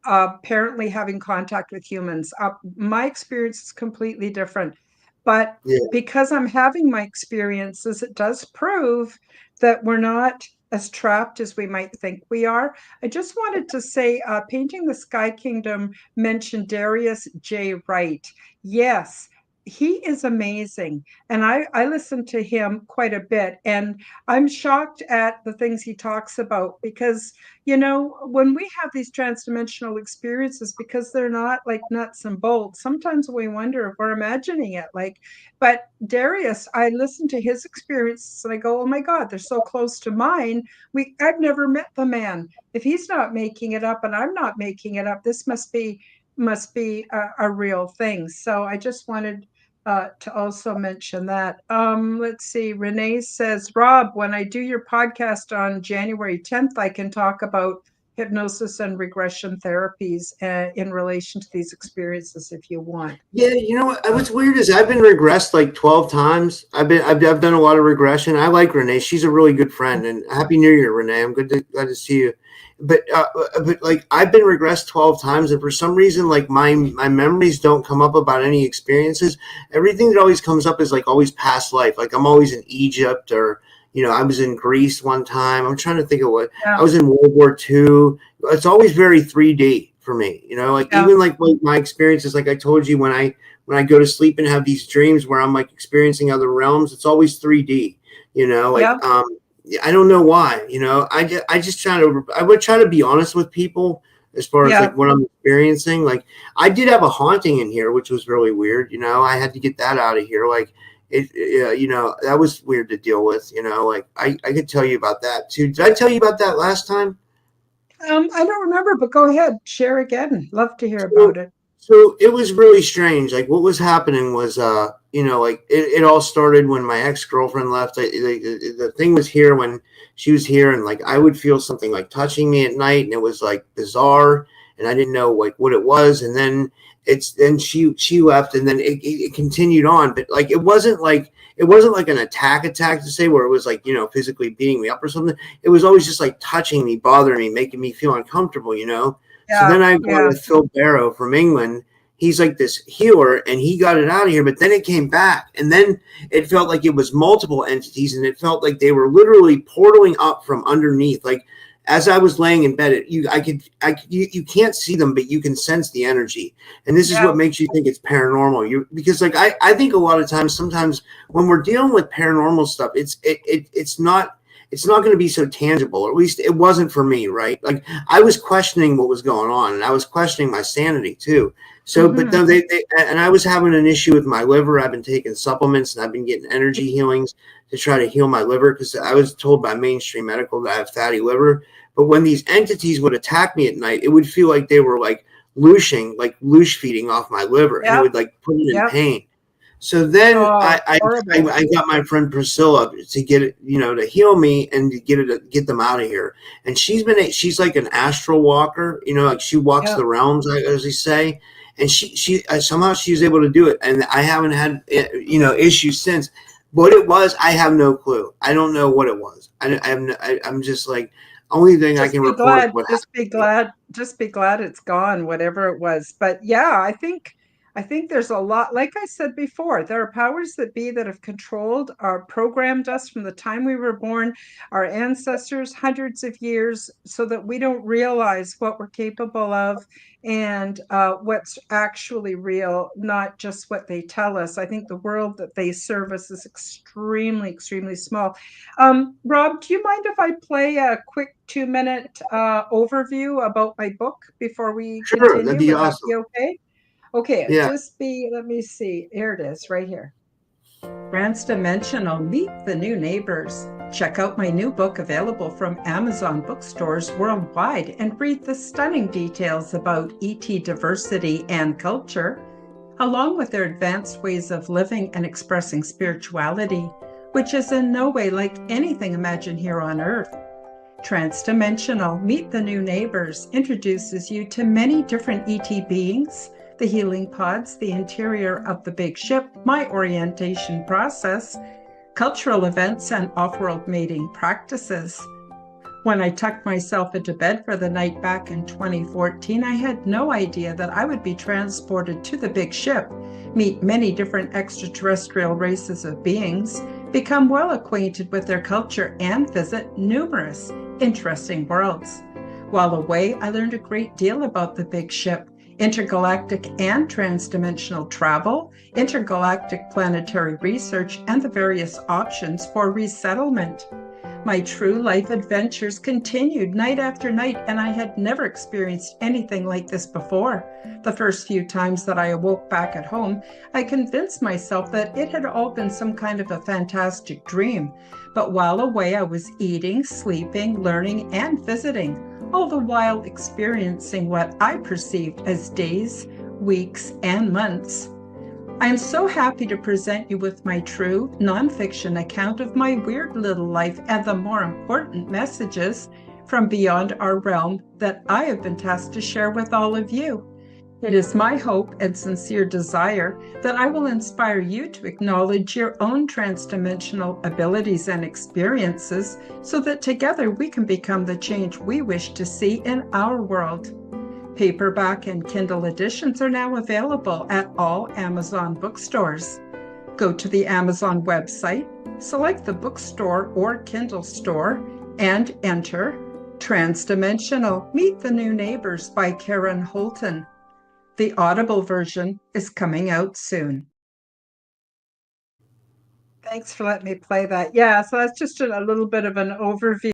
apparently having contact with humans. My experience is completely different. But Yeah, because I'm having my experiences, it does prove that we're not as trapped as we might think we are. I just wanted to say, Painting the Sky Kingdom mentioned Darius J. Wright. Yes, he is amazing. And I listen to him quite a bit. And I'm shocked at the things he talks about because, when we have these transdimensional experiences, because they're not like nuts and bolts, sometimes we wonder if we're imagining it. But Darius, I listen to his experiences and I go, oh my God, they're so close to mine. I've never met the man. If he's not making it up and I'm not making it up, this must be a real thing. So I just wanted to also mention that. Let's see. Renee says, Rob, when I do your podcast on January 10th, I can talk about hypnosis and regression therapies in relation to these experiences if you want. yeah. You know what? What's weird is I've been regressed like 12 times. I've done a lot of regression. I like Renee. She's a really good friend. And Happy New Year, Renee. I'm glad to see you. But like I've been regressed 12 times, and for some reason, like my memories don't come up about any experiences. Everything that always comes up is like always past life. Like I'm always in Egypt, or I was in Greece one time. I'm trying to think of what I Yeah, was in World War II. It's always very 3D for me. Like yeah, even like my experiences, like I told you, when I go to sleep and have these dreams where I'm like experiencing other realms, it's always 3D. yeah, I don't know why. I would try to be honest with people as far as yeah. like what I'm experiencing. Like I did have a haunting in here, which was really weird. I had to get that out of here. Like that was weird to deal with. Like I could tell you about that too. Did I tell you about that last time? I don't remember, but go ahead, share again. Love to hear about So, it. so it was really strange. Like what was happening was, like it all started when my ex-girlfriend left. The thing was here when she was here, and like I would feel something like touching me at night, and it was like bizarre, and I didn't know like what it was. And then she left, and then it continued on, but like it wasn't like an attack to say where it was like physically beating me up or something. It was always just like touching me, bothering me, making me feel uncomfortable. So Yeah, then I go yeah, with Phil Barrow from England. He's like this healer, and he got it out of here. But then it came back, and then it felt like it was multiple entities, and it felt like they were literally portaling up from underneath. Like as I was laying in bed, you can't see them, but you can sense the energy, and this is yeah. what makes you think it's paranormal. Because like I think a lot of times, sometimes when we're dealing with paranormal stuff, it's not going to be so tangible, or at least it wasn't for me, right? Like I was questioning what was going on, and I was questioning my sanity too. So, but Hmm. no, and I was having an issue with my liver. I've been taking supplements, and I've been getting energy healings to try to heal my liver because I was told by mainstream medical that I have fatty liver. But when these entities would attack me at night, it would feel like they were like loosh feeding off my liver, and it Yep, would like put it in yep. pain. So then Oh, I, horrible. I got my friend Priscilla to get it, to heal me and to get them out of here. And she's like an astral walker, like she walks Yep. the realms, as they say. And she somehow she was able to do it, and I haven't had issues since. What it was, I have no clue. I don't know what it was. I'm just like, only thing I Just can be report is glad, what just be happened. glad, just be glad it's gone, whatever it was. But yeah, I think there's a lot, like I said before, there are powers that be that have controlled or programmed us from the time we were born, our ancestors, hundreds of years, so that we don't realize what we're capable of and what's actually real, not just what they tell us. I think the world that they serve us is extremely, extremely small. Rob, do you mind if I play a quick 2 minute overview about my book before we Sure, that'd continue? be Would that awesome. be okay? Okay, Yeah, let me see. Here it is, right here. Transdimensional, meet the new neighbors. Check out my new book available from Amazon bookstores worldwide and read the stunning details about ET diversity and culture, along with their advanced ways of living and expressing spirituality, which is in no way like anything imagined here on Earth. Transdimensional, Meet the New Neighbors introduces you to many different ET beings, the healing pods, the interior of the big ship, my orientation process, cultural events, and off world mating practices. When I tucked myself into bed for the night back in 2014, I had no idea that I would be transported to the big ship, meet many different extraterrestrial races of beings, become well acquainted with their culture, and visit numerous interesting worlds. While away, I learned a great deal about the big ship, intergalactic and transdimensional travel, intergalactic planetary research, and the various options for resettlement. My true life adventures continued night after night, and I had never experienced anything like this before. The first few times that I awoke back at home, I convinced myself that it had all been some kind of a fantastic dream. But while away, I was eating, sleeping, learning, and visiting, all the while experiencing what I perceived as days, weeks, and months. I am so happy to present you with my true nonfiction account of my weird little life and the more important messages from beyond our realm that I have been tasked to share with all of you. It is my hope and sincere desire that I will inspire you to acknowledge your own transdimensional abilities and experiences so that together we can become the change we wish to see in our world. Paperback and Kindle editions are now available at all Amazon bookstores. Go to the Amazon website, select the bookstore or Kindle store, and enter Transdimensional, Meet the New Neighbors by Karen Holton. The Audible version is coming out soon. Thanks for letting me play that. Yeah, so that's just a little bit of an overview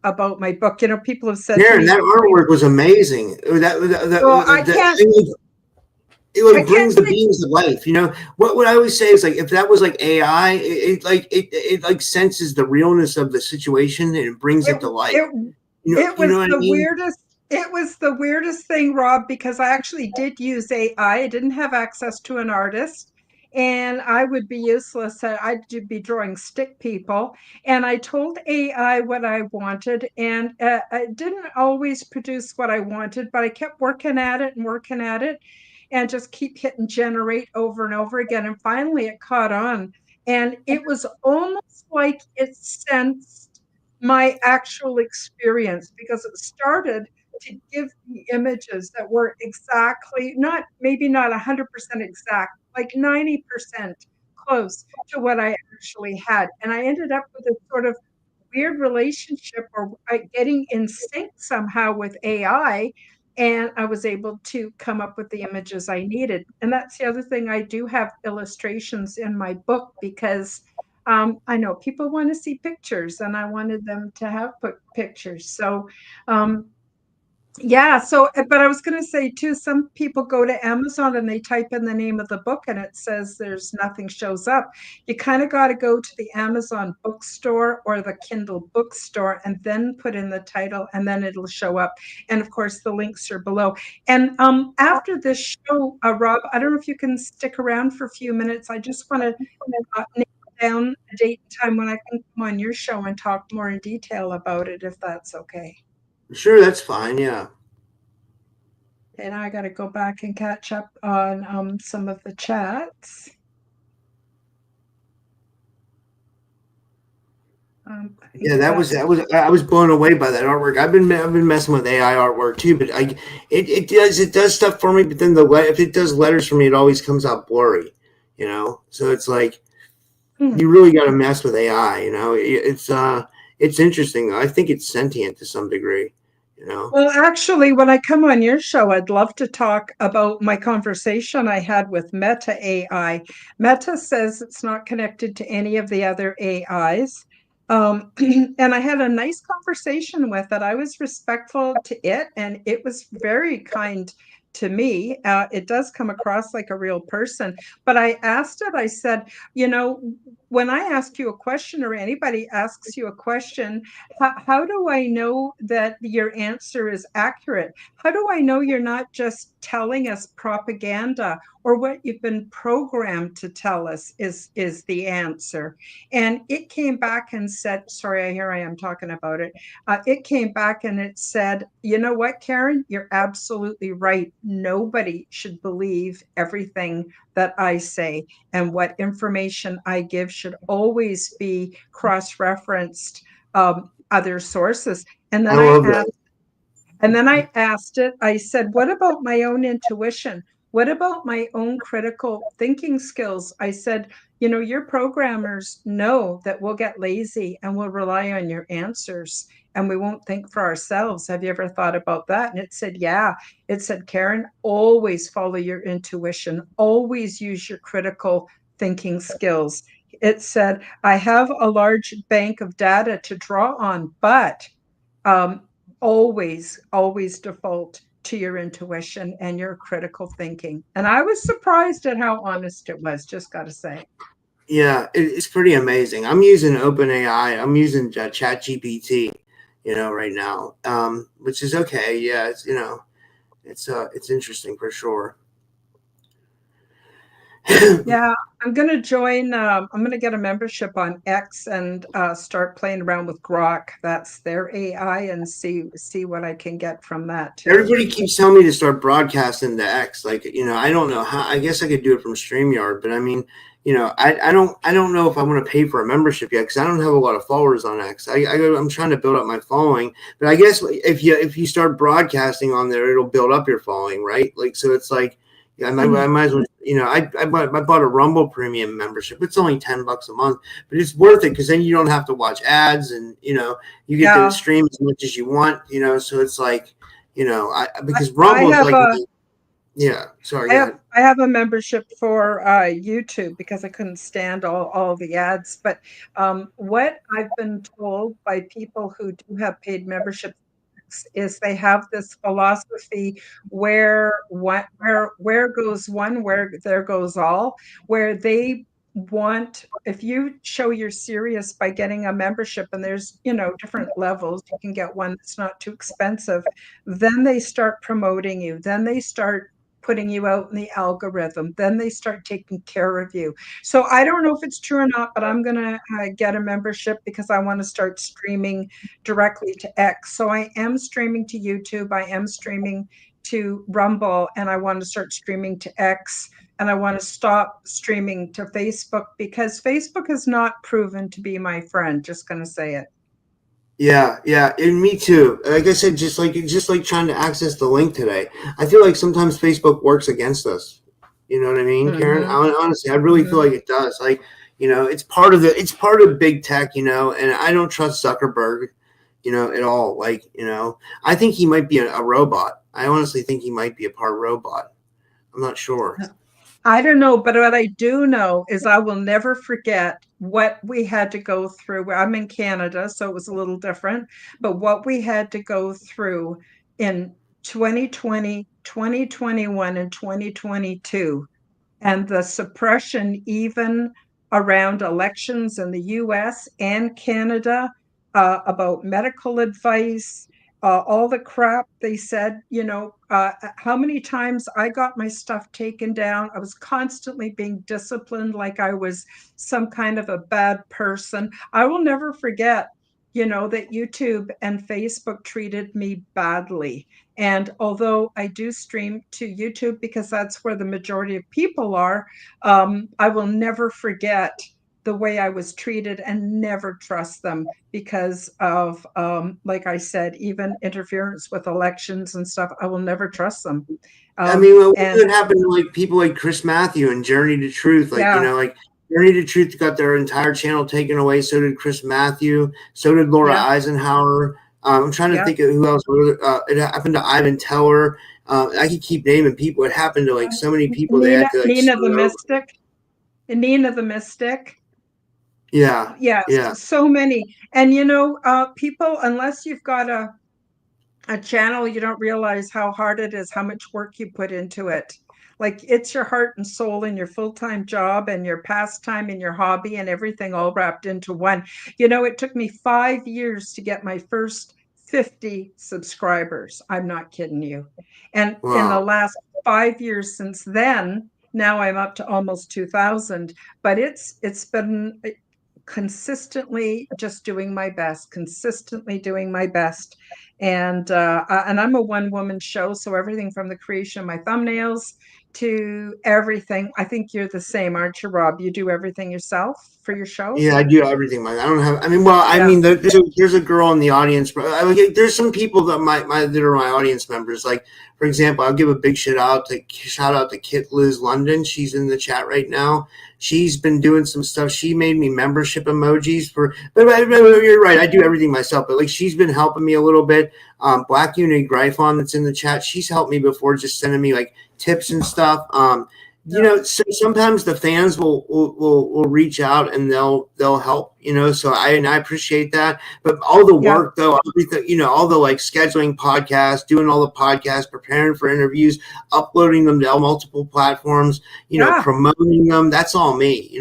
about my book. People have said to Karen, me, that artwork was amazing. "Well, That thing, it like I can't brings the say beings to life. What I always say is like if that was like AI, it like senses the realness of the situation and it brings it it to life. it it You know was what I the mean? weirdest it was the weirdest thing, Rob, because I actually did use AI. I didn't have access to an artist, and I would be useless. I'd be drawing stick people, and I told AI what I wanted, and it didn't always produce what I wanted, but I kept working at it and working at it, and just keep hitting generate over and over again, and finally it caught on, and it was almost like it sensed my actual experience because it started to give me images that were exactly, not maybe not 100% exact, like 90% close to what I actually had. And I ended up with a sort of weird relationship or getting in sync somehow with AI. And I was able to come up with the images I needed. And that's the other thing. I do have illustrations in my book because I know people want to see pictures and I wanted them to have pictures. So um, yeah, so but I was going to say too, some people go to Amazon and they type in the name of the book and it says there's nothing shows up. You kind of got to go to the Amazon bookstore or the Kindle bookstore and then put in the title and then it'll show up. And of course, the links are below. And after this show, Rob, I don't know if you can stick around for a few minutes. I just want to nail down a date and time when I can come on your show and talk more in detail about it, if that's okay. Sure, that's fine. Yeah. And I got to go back and catch up on some of the chats. I think Yeah, I was blown away by that artwork. I've been messing with AI artwork too, but it does stuff for me. But then if it does letters for me, it always comes out blurry. So it's like hmm. you really got to mess with AI. It's interesting. I think it's sentient to some degree. You know. Well, actually, when I come on your show, I'd love to talk about my conversation I had with Meta AI. Meta says it's not connected to any of the other AIs. And I had a nice conversation with it. I was respectful to it, and it was very kind to me. It does come across like a real person. But I asked it, I said, when I ask you a question or anybody asks you a question, how do I know that your answer is accurate? How do I know you're not just telling us propaganda or what you've been programmed to tell us is the answer? And it came back and said, sorry, here I am talking about it. It came back and it said, you know what, Karen, you're absolutely right. Nobody should believe everything that I say, and what information I give should always be cross-referenced other sources. And I then I love that. asked, and then I asked it, I said, what about my own intuition? What about my own critical thinking skills? I said, your programmers know that we'll get lazy and we'll rely on your answers and we won't think for ourselves. Have you ever thought about that? And it said, yeah. It said, Karen, always follow your intuition, always use your critical thinking skills. It said, I have a large bank of data to draw on, but um, always default to your intuition and your critical thinking. And I was surprised at how honest it was, just got to say. Yeah, it's pretty amazing. I'm using OpenAI. I'm using ChatGPT. Right now, which is okay. Yeah, it's interesting for sure. Yeah, I'm going to join. I'm going to get a membership on X and start playing around with Grok. That's their AI, and see what I can get from that too. Everybody keeps telling me to start broadcasting to X. Like, I don't know how. I guess I could do it from StreamYard, but I mean, I don't know if I want to pay for a membership yet because I don't have a lot of followers on X. I'm trying to build up my following, but I guess if you start broadcasting on there, it'll build up your following, right? Like, so it's like, yeah, I might as well. I bought a Rumble Premium membership. It's only $10 a month, but it's worth it because then you don't have to watch ads, and you get to Yeah, stream as much as you want. So it's like, I, because I Rumble is have like, a yeah. Sorry, I go have ahead. I have a membership for YouTube because I couldn't stand all the ads. But what I've been told by people who do have paid memberships is they have this philosophy where goes one, where there goes all, where they want, if you show you're serious by getting a membership, and there's different levels, you can get one that's not too expensive, then they start promoting you, then they start putting you out in the algorithm, then they start taking care of you. So I don't know if it's true or not, but I'm going to get a membership because I want to start streaming directly to X. So I am streaming to YouTube, I am streaming to Rumble, and I want to start streaming to X. And I want to stop streaming to Facebook because Facebook has not proven to be my friend. Just going to say it. Yeah, yeah, and me too. Like I said, just like trying to access the link today. I feel like sometimes Facebook works against us. You know what I mean, Karen? Hmm. Honestly, I really feel Hmm. like it does. Like, it's part of big tech, and I don't trust Zuckerberg, at all. Like, I think he might be a robot. I honestly think he might be a part robot. I'm not sure. I don't know, but what I do know is I will never forget what we had to go through. I'm in Canada, so it was a little different, but what we had to go through in 2020, 2021, and 2022, and the suppression even around elections in the US and Canada, about medical advice, all the crap they said, how many times I got my stuff taken down. I was constantly being disciplined like I was some kind of a bad person. I will never forget, that YouTube and Facebook treated me badly. And although I do stream to YouTube because that's where the majority of people are, I will never forget the way I was treated and never trust them because of, like I said, even interference with elections and stuff. I will never trust them. I mean, what And would happen to like people like Chris Matthew and Journey to Truth? Like, yeah, like Journey to Truth got their entire channel taken away. So did Chris Matthew. So did Laura yeah, Eisenhower. I'm trying to yeah. think of who else. It happened to Ivan Teller. I could keep naming people. It happened to like so many people. They had Nina, to like Nina start the over. Mystic, Nina the Mystic. Yeah, Yes, yeah. so many. And people, unless you've got a channel, you don't realize how hard it is, how much work you put into it. Like it's your heart and soul and your full-time job and your pastime and your hobby and everything all wrapped into one. It took me 5 years to get my first 50 subscribers. I'm not kidding you. And in the Wow. last 5 years since then, now I'm up to almost 2,000. But it's been consistently just doing my best, consistently doing my best. And I'm a one woman show, so everything from the creation of my thumbnails to everything. I think you're the same, aren't you, Rob? You do everything yourself for your show? Yeah, I do everything. I don't have. I mean, well, I Yeah, mean, there's a girl in the audience. But there's some people that are my audience members. Like, for example, I'll give a big shout out to Kit Liz London. She's in the chat right now. She's been doing some stuff. She made me membership emojis for. But you're right. I do everything myself. But like, she's been helping me a little bit. Black Unity Gryphon that's in the chat. She's helped me before, just sending me like tips and stuff. yeah, So sometimes the fans will reach out and they'll help, so I appreciate that. But all the yeah, work though, everything, all the like scheduling podcasts, doing all the podcasts, preparing for interviews, uploading them to multiple platforms, yeah, promoting them, that's all me,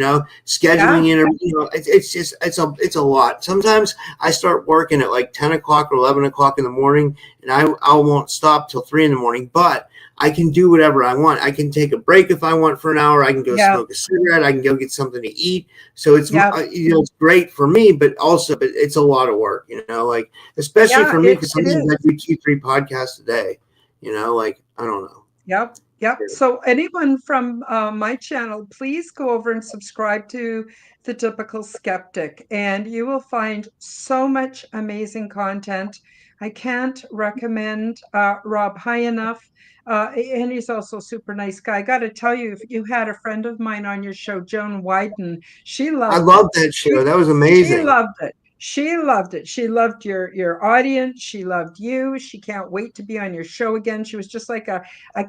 scheduling yeah, interviews, it's just it's a lot. Sometimes I start working at like 10 o'clock or 11 o'clock in the morning, and I won't stop till 3 in the morning, but I can do whatever I want. I can take a break if I want for an hour. I can go yeah, smoke a cigarette. I can go get something to eat. So yeah, it's great for me, but it's a lot of work. Like especially yeah, for me, because it sometimes is. I do 2-3 podcasts a day. Like I don't know. Yep, yep. So anyone from my channel, please go over and subscribe to The Typical Skeptic, and you will find so much amazing content. I can't recommend Rob high enough. And he's also a super nice guy. I got to tell you, if you had a friend of mine on your show, Joan Wyden, she I loved it. love that show. She That was she amazing. loved it. She loved it. She loved your audience. She loved you. She can't wait to be on your show again. She was just like a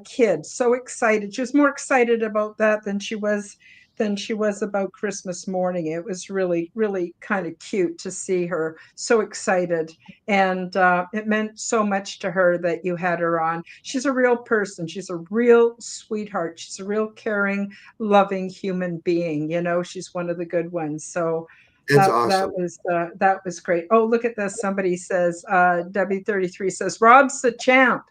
kid, so excited. She was more excited about that than she was about Christmas morning. It was really, really kind of cute to see her so excited. And it meant so much to her that you had her on. She's a real person. She's a real sweetheart. She's a real caring, loving human being. She's one of the good ones. So It's awesome. that was great. Oh, look at this. Somebody says, W33 says, Rob's the champ.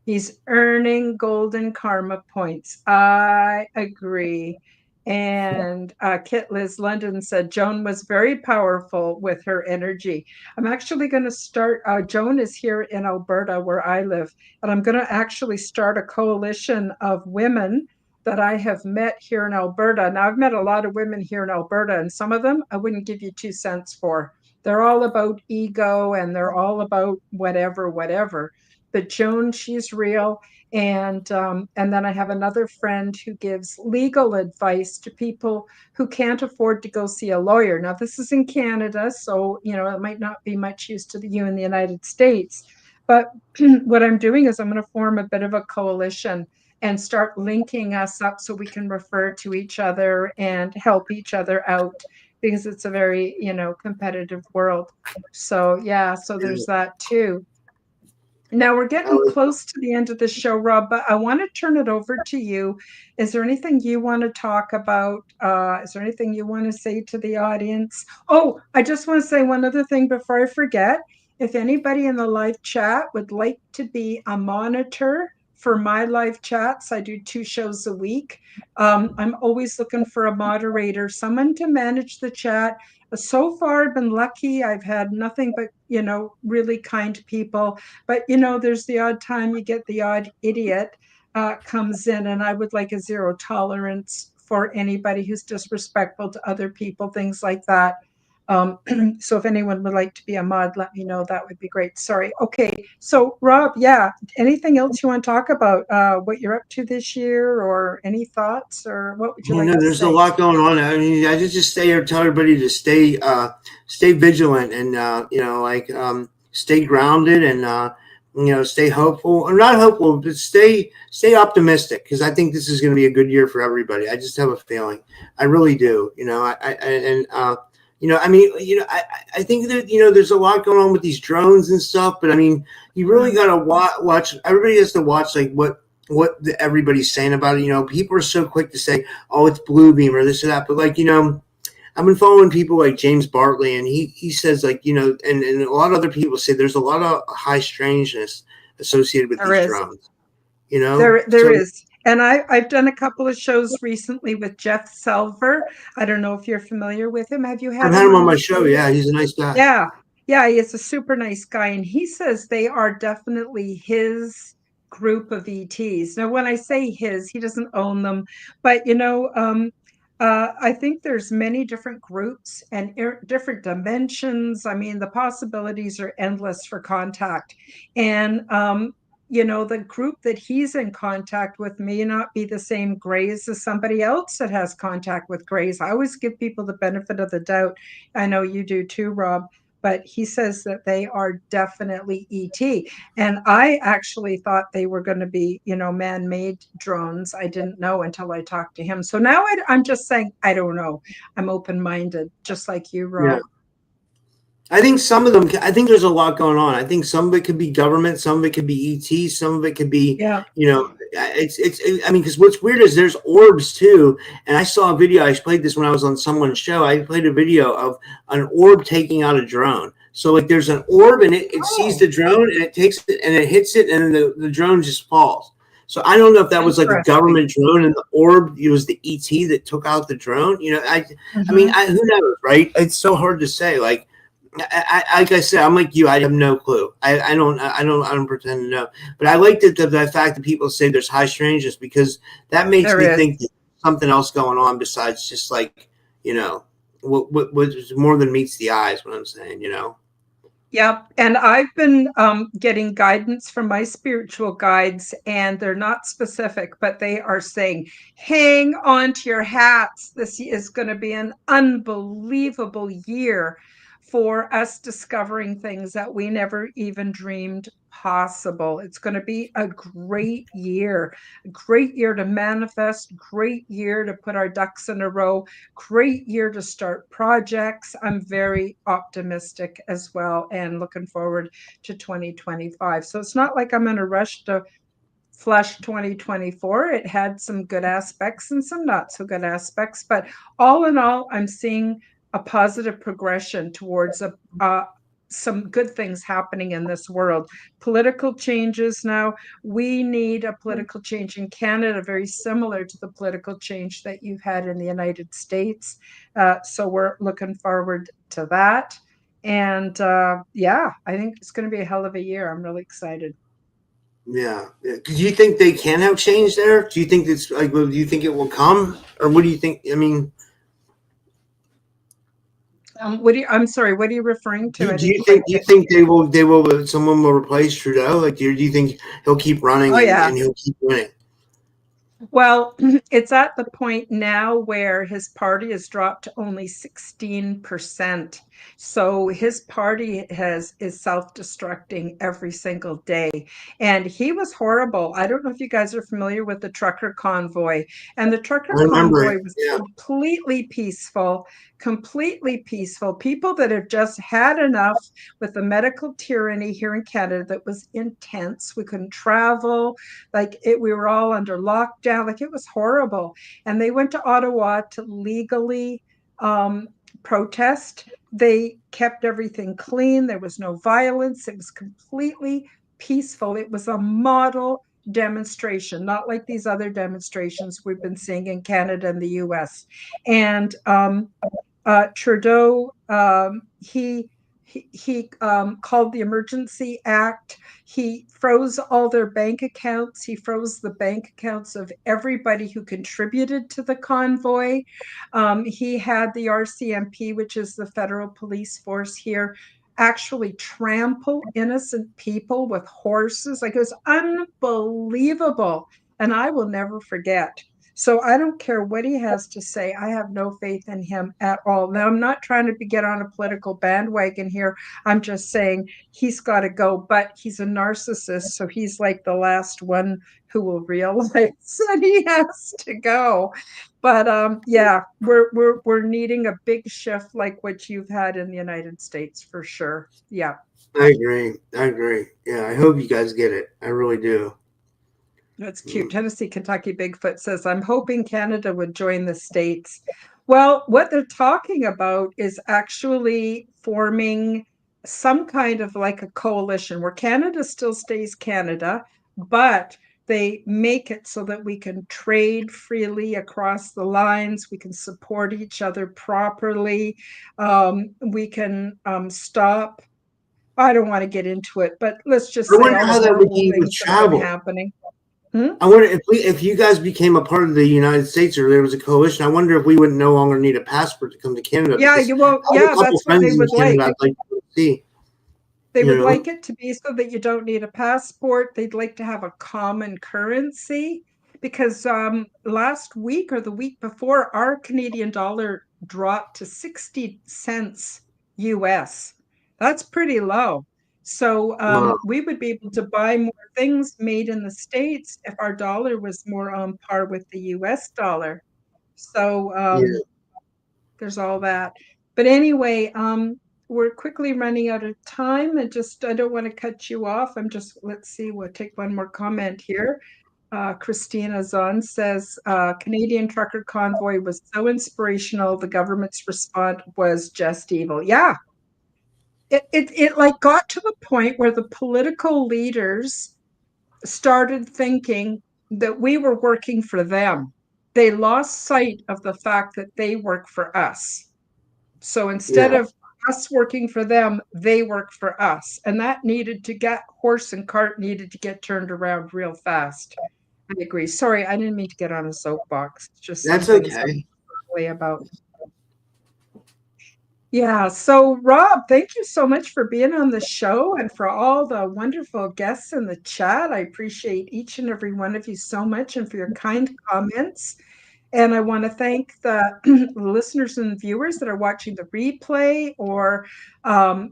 He's earning golden karma points. I agree. And Kit Liz London said Joan was very powerful with her energy. I'm actually going to start. Joan is here in Alberta, where I live, and I'm going to actually start a coalition of women that I have met here in Alberta. Now, I've met a lot of women here in Alberta, and some of them I wouldn't give you 2 cents for. they're all about ego and they're all about whatever. But Joan, she's real. And then I have another friend who gives legal advice to people who can't afford to go see a lawyer. Now, this is in Canada, so it might not be much use to you in the United States. But what I'm doing is I'm going to form a bit of a coalition and start linking us up so we can refer to each other and help each other out because it's a very, competitive world. So, yeah, so there's that too. Now we're getting close to the end of the show, Rob, but I want to turn it over to you. Is there anything you want to talk about? Is there anything you want to say to the audience? Oh, I just want to say one other thing before I forget. If anybody in the live chat would like to be a monitor for my live chats, I do 2 shows a week. I'm always looking for a moderator, someone to manage the chat. So far, I've been lucky. I've had nothing but, really kind people. But there's the odd time you get the odd idiot comes in, and I would like a zero tolerance for anybody who's disrespectful to other people, things like that. So if anyone would like to be a mod, let me know. That would be great. Sorry. Okay. So Rob, yeah, anything else you want to talk about? What you're up to this year, or any thoughts, or what would you like to There's a say? lot going on. I mean, I just stay here, tell everybody to stay vigilant, and stay grounded, and stay hopeful, or not hopeful, but stay optimistic, because I think this is going to be a good year for everybody. I just have a feeling. I really do. I think that there's a lot going on with these drones and stuff, but I mean, you really got to watch. Everybody has to watch like everybody's saying about it. People are so quick to say, "Oh, it's blue beam" or this or that, but I've been following people like James Bartley, and he says and a lot of other people say there's a lot of high strangeness associated with There these is. drones. There So is. And I've done a couple of shows recently with Jeff Selver. I don't know if you're familiar with him. Have you I've had had him him on on the my show. show yet? Yeah, he's a nice guy. Yeah. Yeah, he is a super nice guy. And he says they are definitely his group of ETs. Now, when I say his, he doesn't own them, but I think there's many different groups and different dimensions. I mean, the possibilities are endless for contact. And the group that he's in contact with may not be the same grays as somebody else that has contact with grays. I always give people the benefit of the doubt. I know you do too, Rob, but he says that they are definitely ET. And I actually thought they were going to be, man-made drones. I didn't know until I talked to him. So now I'm just saying, I don't know. I'm open-minded, just like you, Rob. Yeah. I think some of them. I think there's a lot going on. I think some of it could be government, some of it could be ET, some of it could be, Yeah. I mean, because what's weird is there's orbs too. And I saw a video. I played this when I was on someone's show. I played a video of an orb taking out a drone. So like there's an orb, and it sees the drone, and it takes it and it hits it, and the drone just falls. So I don't know if that was like a government drone, and the orb, it was the ET that took out the drone. I mean, who knows, right? It's so hard to say. Like like I said, I'm like you. I have no clue. I don't pretend to know. But I like the fact that people say there's high strangeness, because that makes me think there's something else going on besides just like what's more than meets the eyes. What I'm saying, Yep. And I've been getting guidance from my spiritual guides, and they're not specific, but they are saying, hang on to your hats. This is going to be an unbelievable year for us discovering things that we never even dreamed possible. It's going to be a great year to manifest, great year to put our ducks in a row, great year to start projects. I'm very optimistic as well and looking forward to 2025. So it's not like I'm in a rush to flush 2024. It had some good aspects and some not so good aspects, but all in all, I'm seeing a positive progression towards some good things happening in this world. Political changes now. We need a political change in Canada, very similar to the political change that you've had in the United States. So we're looking forward to that. And yeah, I think it's going to be a hell of a year. I'm really excited. Yeah. Do you think they can have change there? Do you think it's like? Do you think it will come, or what do you think? I mean, I'm sorry, what are you referring to? I Do didn't you quite think get. someone will replace Trudeau? Like, do you think he'll keep running Oh yeah. and he'll keep winning? Well, it's at the point now where his party has dropped to only 16%. So his party is self-destructing every single day. And he was horrible. I don't know if you guys are familiar with the trucker convoy. And the trucker I remember convoy it. was Yeah, completely peaceful, completely peaceful. People that have just had enough with the medical tyranny here in Canada that was intense. We couldn't travel, like we were all under lockdown, like it was horrible. And they went to Ottawa to legally um, protest. They kept everything clean. There was no violence. It was completely peaceful. It was a model demonstration, not like these other demonstrations we've been seeing in Canada and the US. And Trudeau, he called the Emergency Act. He froze all their bank accounts. He froze the bank accounts of everybody who contributed to the convoy. He had the RCMP, which is the federal police force here, actually trample innocent people with horses. Like, it was unbelievable. And I will never forget. So I don't care what he has to say. I have no faith in him at all. Now, I'm not trying to get on a political bandwagon here. I'm just saying he's got to go, but he's a narcissist. So he's like the last one who will realize that he has to go. But yeah, we're needing a big shift like what you've had in the United States for sure. Yeah. I agree. I agree. Yeah, I hope you guys get it. I really do. That's cute. Mm. Tennessee, Kentucky Bigfoot says, I'm hoping Canada would join the States. Well, what they're talking about is actually forming some kind of like a coalition where Canada still stays Canada, but they make it so that we can trade freely across the lines. We can support each other properly. We can stop. I don't want to get into it, but let's just I say wonder all the how that would horrible be with things that have been travel. happening. Hmm? I wonder if you guys became a part of the United States or there was a coalition. I wonder if we would no longer need a passport to come to Canada Yeah, because you won't. I have a Yeah, couple that's what they friends in would Canada like. I'd like to see. They You would know, like it to be so that you don't need a passport. They'd like to have a common currency because last week or the week before, our Canadian dollar dropped to 60 cents US. That's pretty low. So wow, we would be able to buy more things made in the States if our dollar was more on par with the US dollar. So yeah, there's all that. But anyway, we're quickly running out of time. And just, I don't want to cut you off. Let's see, we'll take one more comment here. Christina Zahn says, Canadian trucker convoy was so inspirational. The government's response was just evil. Yeah, it like got to the point where the political leaders started thinking that we were working for them. They lost sight of the fact that they work for us. So instead yeah. of us working for them, they work for us. And that needed to get horse and cart needed to get turned around real fast. I agree. Sorry, I didn't mean to get on a soapbox. It's just some That's things I'm okay. really about. Yeah. So, Rob, thank you so much for being on the show and for all the wonderful guests in the chat. I appreciate each and every one of you so much and for your kind comments. And I want to thank the listeners and viewers that are watching the replay or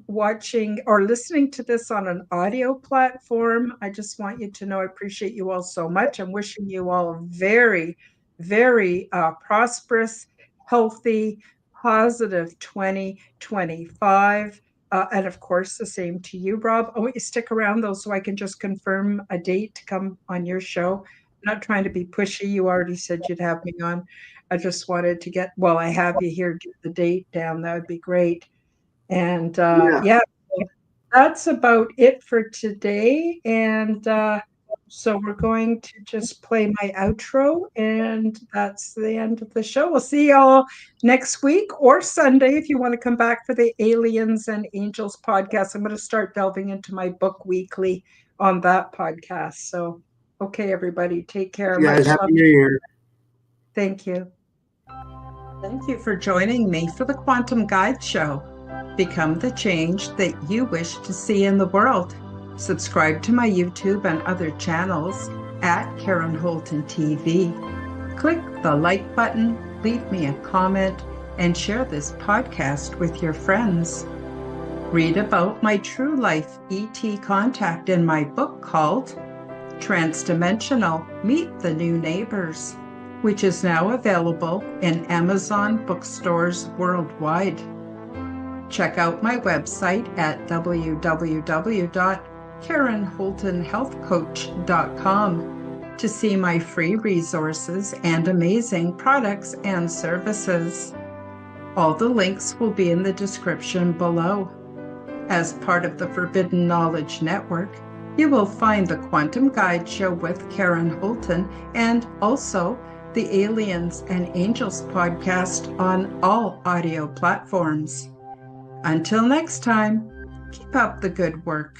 watching or listening to this on an audio platform. I just want you to know I appreciate you all so much. I'm wishing you all a very, very prosperous, healthy, positive 2025. And of course, the same to you, Rob. I want you to stick around though so I can just confirm a date to come on your show. Not trying to be pushy. You already said you'd have me on. I just wanted to get, well, I have you here, get the date down. That would be great. And Yeah, yeah, so that's about it for today. And so we're going to just play my outro, and that's the end of the show. We'll see y'all next week or Sunday if you want to come back for the Aliens and Angels podcast. I'm going to start delving into my book weekly on that podcast. So, okay, everybody, take care. you guys, Much happy love. New Year. Thank you. Thank you for joining me for the Quantum Guide Show. Become the change that you wish to see in the world. Subscribe to my YouTube and other channels at Karen Holton TV. Click the like button, leave me a comment, and share this podcast with your friends. Read about my true life ET contact in my book called Transdimensional: Meet the New Neighbors, which is now available in Amazon bookstores worldwide. Check out my website at www.KarenHoltonHealthCoach.com to see my free resources and amazing products and services. All the links will be in the description below. As part of the Forbidden Knowledge Network, you will find the Quantum Guide Show with Karen Holton and also the Aliens and Angels podcast on all audio platforms. Until next time, keep up the good work.